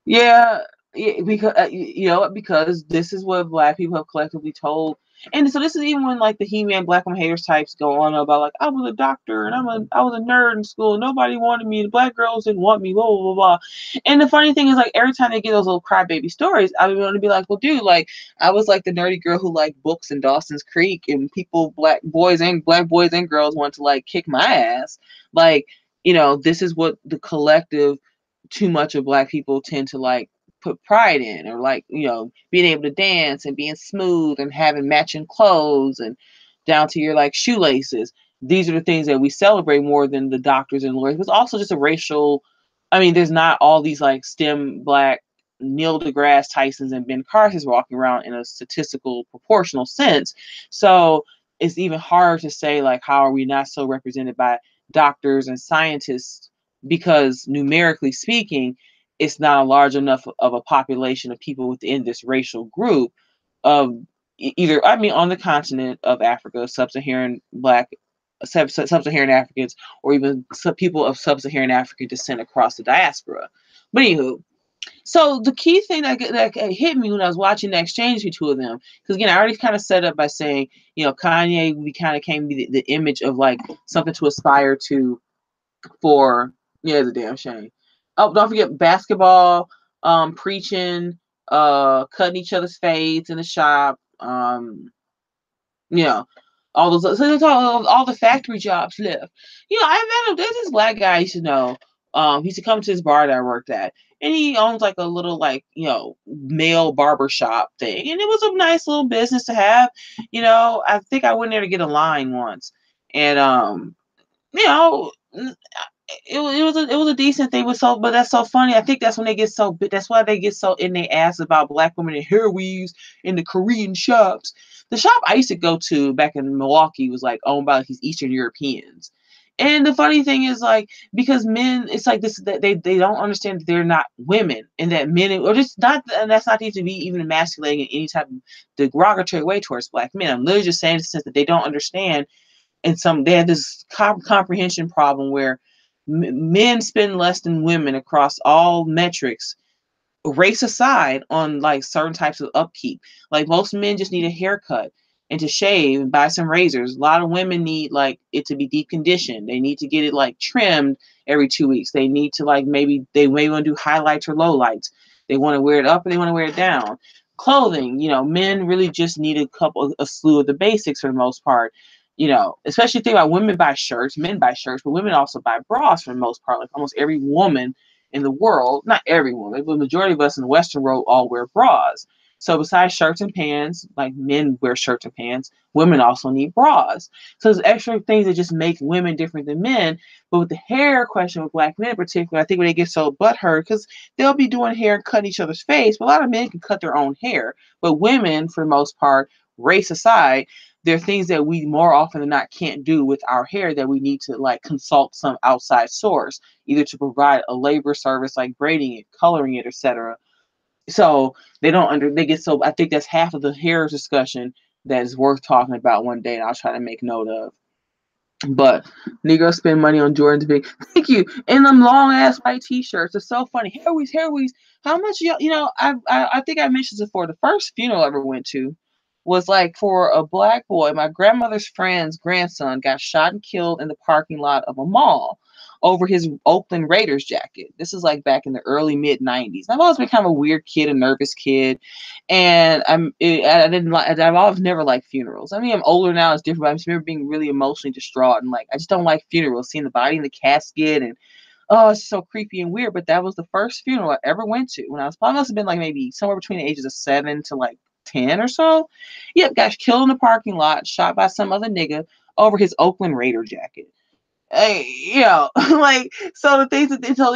Yeah, because you know what? Because this is what Black people have collectively told, and so this is even when like the He-Man Black woman haters types go on about like I was a doctor and I was a nerd in school. Nobody wanted me. The Black girls didn't want me. Blah blah blah blah. And the funny thing is like every time they get those little crybaby stories, I want to be like, well, dude, like I was like the nerdy girl who liked books in Dawson's Creek, and people, black boys and girls, want to like kick my ass. Like, you know, this is what the collective too much of Black people tend to like put pride in, or like, you know, being able to dance and being smooth and having matching clothes and down to your like shoelaces. These are the things that we celebrate more than the doctors and lawyers. It's also just a racial, I mean, there's not all these like STEM Black Neil deGrasse Tysons and Ben Carsons walking around in a statistical proportional sense. So it's even harder to say like, how are we not so represented by doctors and scientists, because numerically speaking, it's not a large enough of a population of people within this racial group of either, I mean, on the continent of Africa, sub-Saharan Africans, or even some people of sub-Saharan African descent across the diaspora. But anywho, So the key thing that hit me when I was watching the exchange between two of them, because again, I already kind of set up by saying, Kanye, we kind of came to be the image of like something to aspire to for, it's a damn shame. Oh, don't forget basketball, preaching, cutting each other's fades in the shop, you know, all those, so there's all the factory jobs left. I met him. There's this black guy I used to know. He used to come to this bar that I worked at, and he owns like a little like male barber shop thing, and it was a nice little business to have. I think I went there to get a line once, and you know, it was a decent thing. But that's so funny. I think that's when they get so. That's why they get so in their ass about black women and hair weaves in the Korean shops. The shop I used to go to back in Milwaukee was like owned by these Eastern Europeans. And the funny thing is, like, because men, it's like this that they don't understand that they're not women, and that men, or just not, and that's not to be even emasculating in any type of derogatory way towards black men. I'm literally just saying in the sense that they don't understand, and they have this comprehension problem where men spend less than women across all metrics, race aside, on like certain types of upkeep. Like most men just need a haircut and to shave and buy some razors. A lot of women need like it to be deep conditioned. They need to get it like trimmed every 2 weeks. They need to like they may want to do highlights or lowlights. They want to wear it up or they want to wear it down. Clothing, men really just need a slew of the basics for the most part. Especially think about women buy shirts, men buy shirts, but women also buy bras for the most part. Like almost every woman in the world, not every woman, but the majority of us in the Western world all wear bras. So besides shirts and pants, like men wear shirts and pants, women also need bras. So there's extra things that just make women different than men. But with the hair question with black men in particular, I think when they get so butthurt, because they'll be doing hair and cutting each other's face, but a lot of men can cut their own hair. But women, for the most part, race aside, there are things that we more often than not can't do with our hair that we need to like consult some outside source, either to provide a labor service like braiding it, coloring it, etc. So they get so, I think that's half of the hair discussion that is worth talking about one day, and I'll try to make note of. But Negroes spend money on Jordan's big. Thank you. And them long ass white t-shirts. It's so funny. Hair weaves. How much I think I mentioned this before. The first funeral I ever went to was like for a black boy. My grandmother's friend's grandson got shot and killed in the parking lot of a mall over his Oakland Raiders jacket. This is like back in the early mid 90s. I've always been kind of a weird kid, a nervous kid, and I've always never liked funerals. I mean, I'm older now, it's different, but I just remember being really emotionally distraught and like I just don't like funerals, seeing the body in the casket, and oh, it's so creepy and weird. But that was the first funeral I ever went to when I was probably must have been like maybe somewhere between the ages of 7 to like 10 or so. Yep, got killed in the parking lot, shot by some other nigga over his Oakland Raider jacket. Hey, like, so the things that they tell,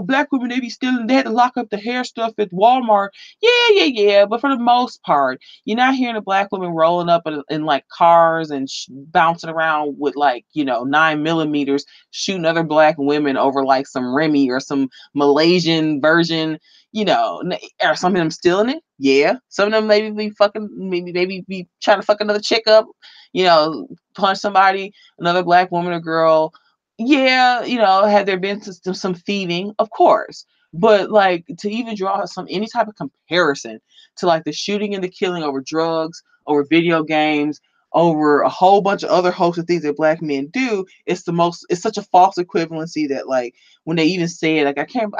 black women, they be stealing, they had to lock up the hair stuff at Walmart. Yeah. But for the most part, you're not hearing a black woman rolling up in like cars and bouncing around with like, 9mm shooting other black women over like some Remy or some Malaysian version, or some of them stealing it. Yeah. Some of them maybe be trying to fuck another chick up, punch somebody, another black woman or girl. Yeah, had there been some thieving? Of course. But like to even draw any type of comparison to like the shooting and the killing over drugs, over video games, over a whole bunch of other hosts of things that black men do, it's such a false equivalency that like when they even say it, like I can't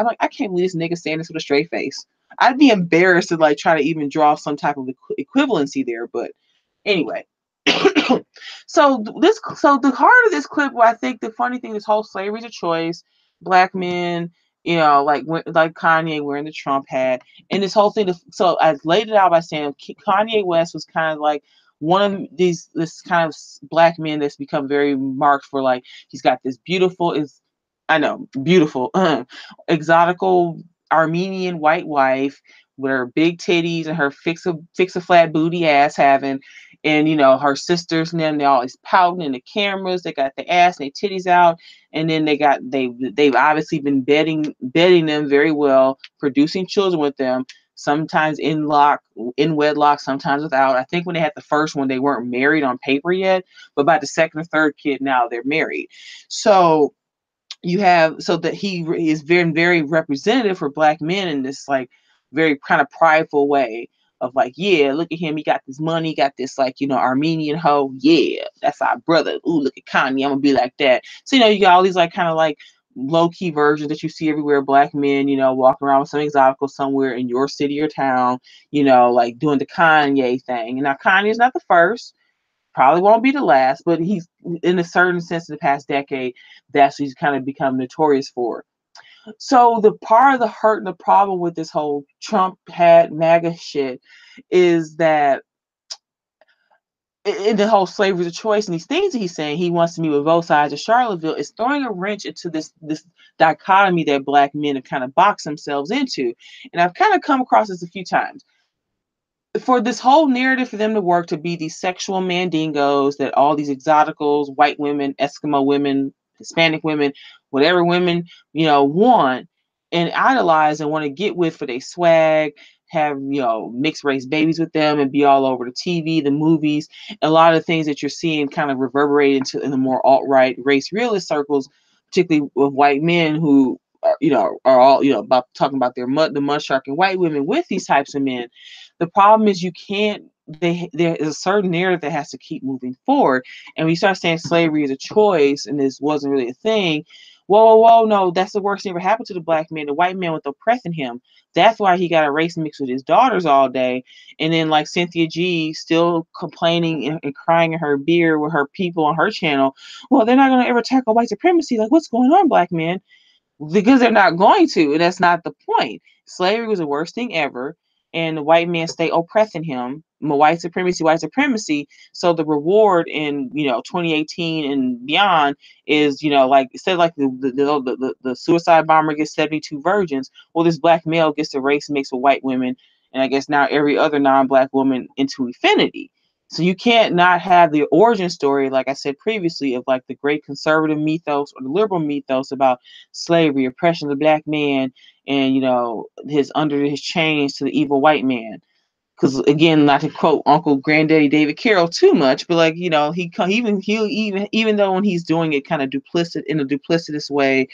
believe this nigga saying this with a straight face. I'd be embarrassed to like try to even draw some type of equivalency there. But anyway, so the heart of this clip, where I think the funny thing, this whole slavery's a choice, black men, like Kanye wearing the Trump hat, and this whole thing. So I laid it out by saying Kanye West was kind of like one of this kind of black men that's become very marked for, like, he's got this beautiful exotical Armenian white wife with her big titties and her fix a flat booty ass having. And her sisters and them, they always pouting in the cameras. They got the ass and their titties out, and then they've obviously been bedding them very well, producing children with them. Sometimes in wedlock, sometimes without. I think when they had the first one, they weren't married on paper yet, but by the second or third kid, now they're married. So you have, so that he is very, very representative for black men in this like very kind of prideful way of like, yeah, look at him, he got this money, got this like, Armenian hoe, yeah, that's our brother. Ooh, look at Kanye, I'm gonna be like that. So you got all these like kind of like low key versions that you see everywhere, black men, walking around with some exotical somewhere in your city or town, like doing the Kanye thing. And now Kanye's not the first, probably won't be the last, but he's, in a certain sense, in the past decade, that's what he's kind of become notorious for. So the part of the hurt and the problem with this whole Trump had MAGA shit is that in the whole slavery is a choice and these things that he's saying he wants to meet with both sides of Charlottesville is throwing a wrench into this dichotomy that black men have kind of boxed themselves into. And I've kind of come across this a few times. For this whole narrative for them to work, to be these sexual mandingos that all these exoticals, white women, Eskimo women, Hispanic women, whatever women, want and idolize and want to get with for their swag, have, mixed race babies with them and be all over the TV, the movies, a lot of things that you're seeing kind of reverberate into in the more alt-right race realist circles, particularly with white men who are all, about talking about the mud shark and white women with these types of men. The problem is you can't, there is a certain narrative that has to keep moving forward. And when you start saying slavery is a choice and this wasn't really a thing, whoa, no, that's the worst thing ever happened to the black man. The white man was oppressing him. That's why he got a race mix with his daughters all day. And then like Cynthia G still complaining and crying in her beer with her people on her channel. Well, they're not going to ever tackle white supremacy. Like, what's going on, black men? Because they're not going to, and that's not the point. Slavery was the worst thing ever, and the white man stay oppressing him. White supremacy. So the reward in 2018 and beyond is like instead of like the suicide bomber gets 72 virgins, well this black male gets a race mix with white women, and I guess now every other non-black woman into infinity. So you can't not have the origin story, like I said previously, of like the great conservative mythos or the liberal mythos about slavery, oppression of the black man, and his under his chains to the evil white man. Because again, not to quote Uncle Granddaddy David Carroll too much, but like even though when he's doing it kind of duplicitous way,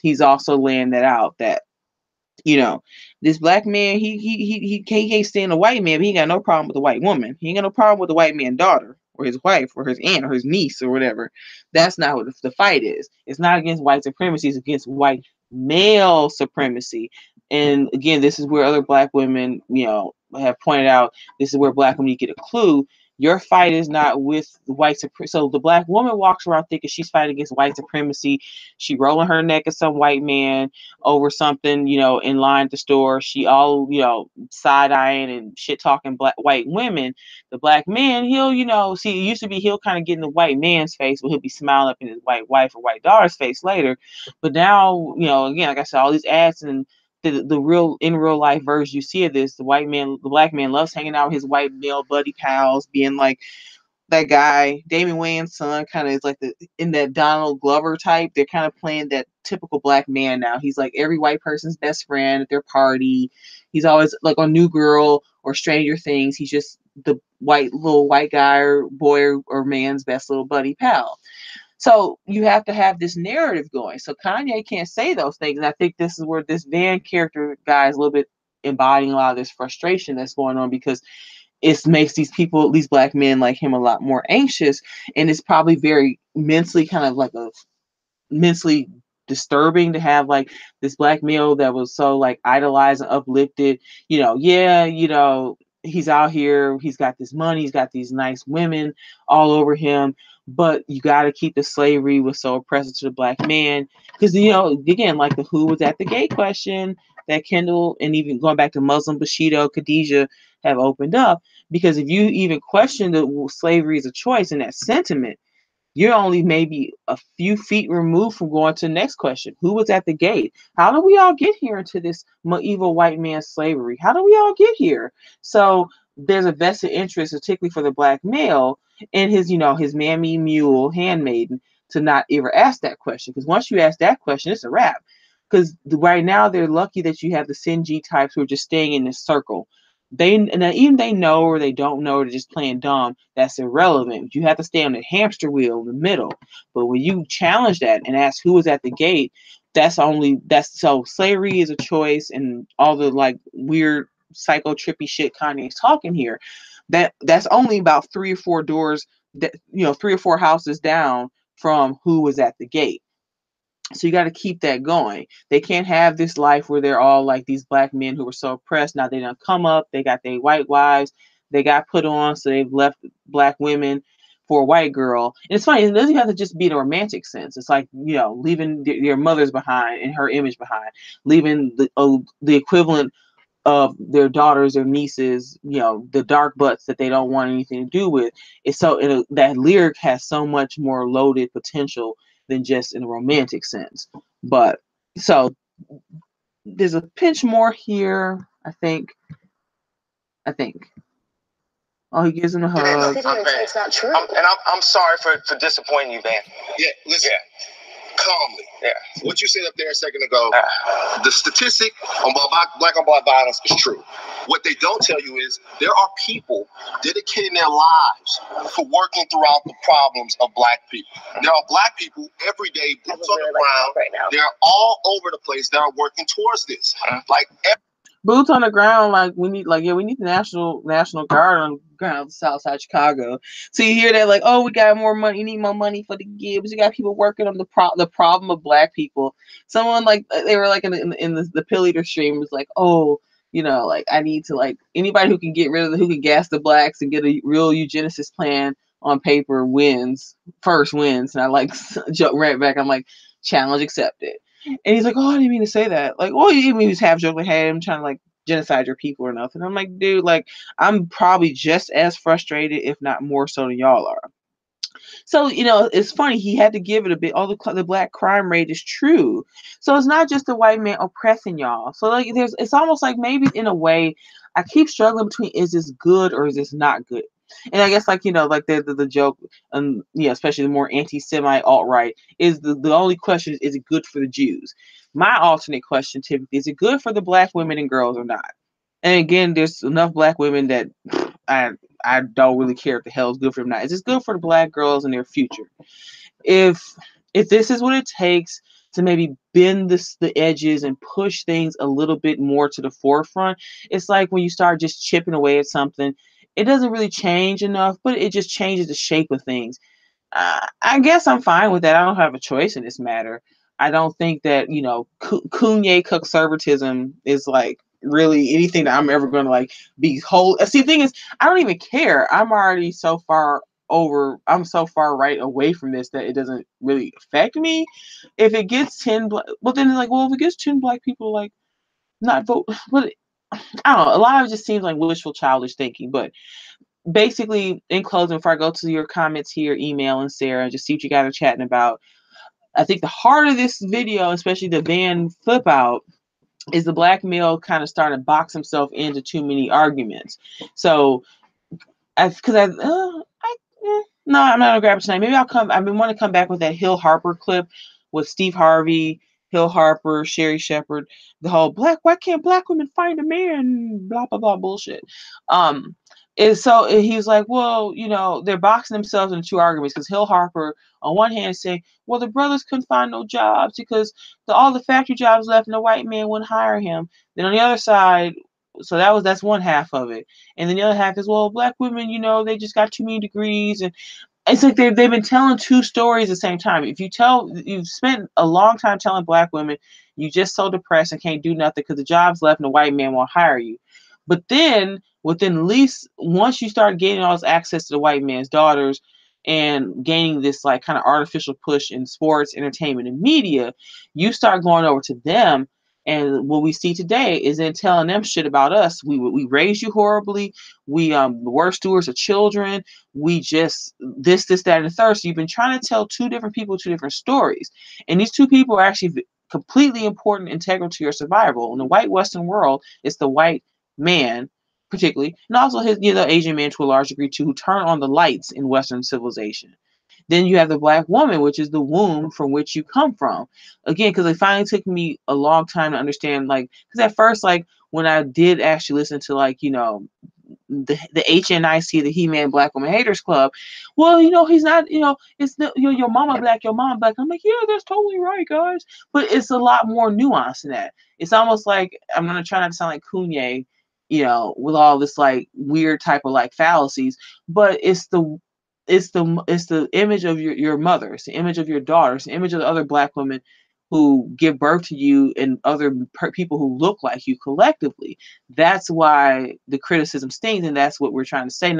he's also laying that out that this black man, he can't stand a white man, but he ain't got no problem with a white woman. He ain't got no problem with the white man's daughter or his wife or his aunt or his niece or whatever. That's not what the fight is. It's not against white supremacy. It's against white male supremacy. And again, this is where other black women, have pointed out, this is where black women get a clue. Your fight is not with white supremacy. So the black woman walks around thinking she's fighting against white supremacy. She rolling her neck at some white man over something, in line at the store. She all, side eyeing and shit talking black white women. The black man, he'll, see, it used to be he'll kind of get in the white man's face, but he'll be smiling up in his white wife or white daughter's face later. But now, again, like I said, all these ads and the real in real life version you see of this, the black man loves hanging out with his white male buddy pals, being like that guy, Damon Wayans' son, kind of is like in that Donald Glover type. They're kind of playing that typical black man now. He's like every white person's best friend at their party. He's always like on New Girl or Stranger Things. He's just the little white guy or boy or man's best little buddy pal. So you have to have this narrative going. So Kanye can't say those things. And I think this is where this Van character guy is a little bit embodying a lot of this frustration that's going on, because it makes these black men like him a lot more anxious. And it's probably very mentally kind of like mentally disturbing to have like this black male that was so like idolized and uplifted, he's out here, he's got this money, he's got these nice women all over him, but you got to keep the slavery was so oppressive to the black man. Because again, like the who was at the gay question that Kendall and even going back to Muslim Bushido, Khadijah have opened up. Because if you even question the slavery as a choice in that sentiment, you're only maybe a few feet removed from going to the next question. Who was at the gate? How do we all get here into this evil white man's slavery? How do we all get here? So there's a vested interest, particularly for the black male, in his mammy mule handmaiden, to not ever ask that question. Because once you ask that question, it's a wrap. Because right now they're lucky that you have the Sin G types who are just staying in this circle. Even they know or they don't know, or they're just playing dumb. That's irrelevant. You have to stay on the hamster wheel in the middle. But when you challenge that and ask who is at the gate, so slavery is a choice, and all the like weird psycho trippy shit Kanye's talking here. That's only about 3 or 4 doors, that 3 or 4 houses down from who was at the gate. So you got to keep that going. They can't have this life where they're all like these black men who were so oppressed. Now they don't come up. They got their white wives. They got put on, so they've left black women for a white girl. And it's funny. It doesn't have to just be in a romantic sense. It's like leaving your mothers behind and her image behind, leaving the equivalent of their daughters or nieces, the dark butts that they don't want anything to do with. It's so that lyric has so much more loaded potential than just in a romantic sense. But so there's a pinch more here, I think. Oh, he gives him a hug. It's not true. I'm sorry for disappointing you, man. Yeah, listen. Yeah. Calmly. Yeah. What you said up there a second ago, the statistic on black on black violence is true. What they don't tell you is there are people dedicating their lives for working throughout the problems of black people. There are black people every day, boots on the ground. Right now. They're all over the place that are working towards this. Boots on the ground, like we need the National Guard on the ground south side Chicago. So you hear that like, oh, we got more money, you need more money for the Gibbs. You got people working on the problem of black people. Someone like they were like in the Pill Eater stream was like, oh, like I need to like anybody who can get rid of who can gas the blacks and get a real eugenicist plan on paper first wins. And I like joke right back. I'm like, challenge accepted. And he's like, oh, I didn't mean to say that. Like, well, he was half joking, like, hey, I'm trying to like genocide your people or nothing. I'm like, dude, like, I'm probably just as frustrated, if not more so than y'all are. So, it's funny. He had to give it a bit. All the black crime rate is true. So it's not just the white man oppressing y'all. So like, it's almost like maybe in a way, I keep struggling between is this good or is this not good? And I guess like like the joke, especially the more anti-Semite alt-right is the only question is it good for the Jews? My alternate question typically is it good for the black women and girls or not? And again, there's enough black women that I don't really care if the hell is good for them or not. Is this good for the black girls and their future? If this is what it takes to maybe bend the edges and push things a little bit more to the forefront, it's like when you start just chipping away at something, it doesn't really change enough, but it just changes the shape of things. I guess I'm fine with that. I don't have a choice in this matter. I don't think that, Kanye Cuckservatism is like really anything that I'm ever going to like be whole. See, the thing is, I don't even care. I'm already so far I'm so far right away from this that it doesn't really affect me. If it gets 10, well, then like, well, if it gets 10 black people, like, not vote, but I don't know. A lot of it just seems like wishful childish thinking, but basically, in closing, before I go to your comments here, email and Sarah, just see what you guys are chatting about. I think the heart of this video, especially the van flip out, is the black male kind of starting to box himself into too many arguments. So, no, I'm not gonna grab it tonight. Maybe I've been wanting to come back with that Hill Harper clip with Steve Harvey, Hill Harper, Sherry Shepherd, the whole why can't black women find a man, blah blah blah bullshit. And so he was like, well, they're boxing themselves into two arguments because Hill Harper, on one hand, is saying, well, the brothers couldn't find no jobs because all the factory jobs left and the white man wouldn't hire him. Then on the other side, so that's one half of it. And then the other half is, well, black women, they just got too many degrees. And it's like they've been telling two stories at the same time. If you've spent a long time telling black women, you're just so depressed and can't do nothing because the job's left and the white man won't hire you. But then within at least once you start getting all this access to the white man's daughters and gaining this like kind of artificial push in sports, entertainment, and media, you start going over to them. And what we see today is then telling them shit about us. We raised you horribly. We were stewards of children. We just this, that, and the third. So you've been trying to tell two different people two different stories. And these two people are actually completely important, integral to your survival. In the white Western world, it's the white man, particularly, and also his Asian man to a large degree too, who turn on the lights in Western civilization. Then you have the Black woman, which is the womb from which you come from. Again, because it finally took me a long time to understand, like, because at first, like, when I did actually listen to, like, you know, the HNIC, the He-Man Black Woman Haters Club, well, you know, he's not, you know, it's the, you know, your mama black, your mama black. I'm like, yeah, that's totally right, guys. But it's a lot more nuanced than that. It's almost like, I'm gonna try not to sound like Kanye, you know, with all this like weird type of like fallacies, but it's the image of your mother, it's the image of your daughter, it's the image of the other Black women who give birth to you and other people who look like you collectively. That's why the criticism stings, and that's what we're trying to say.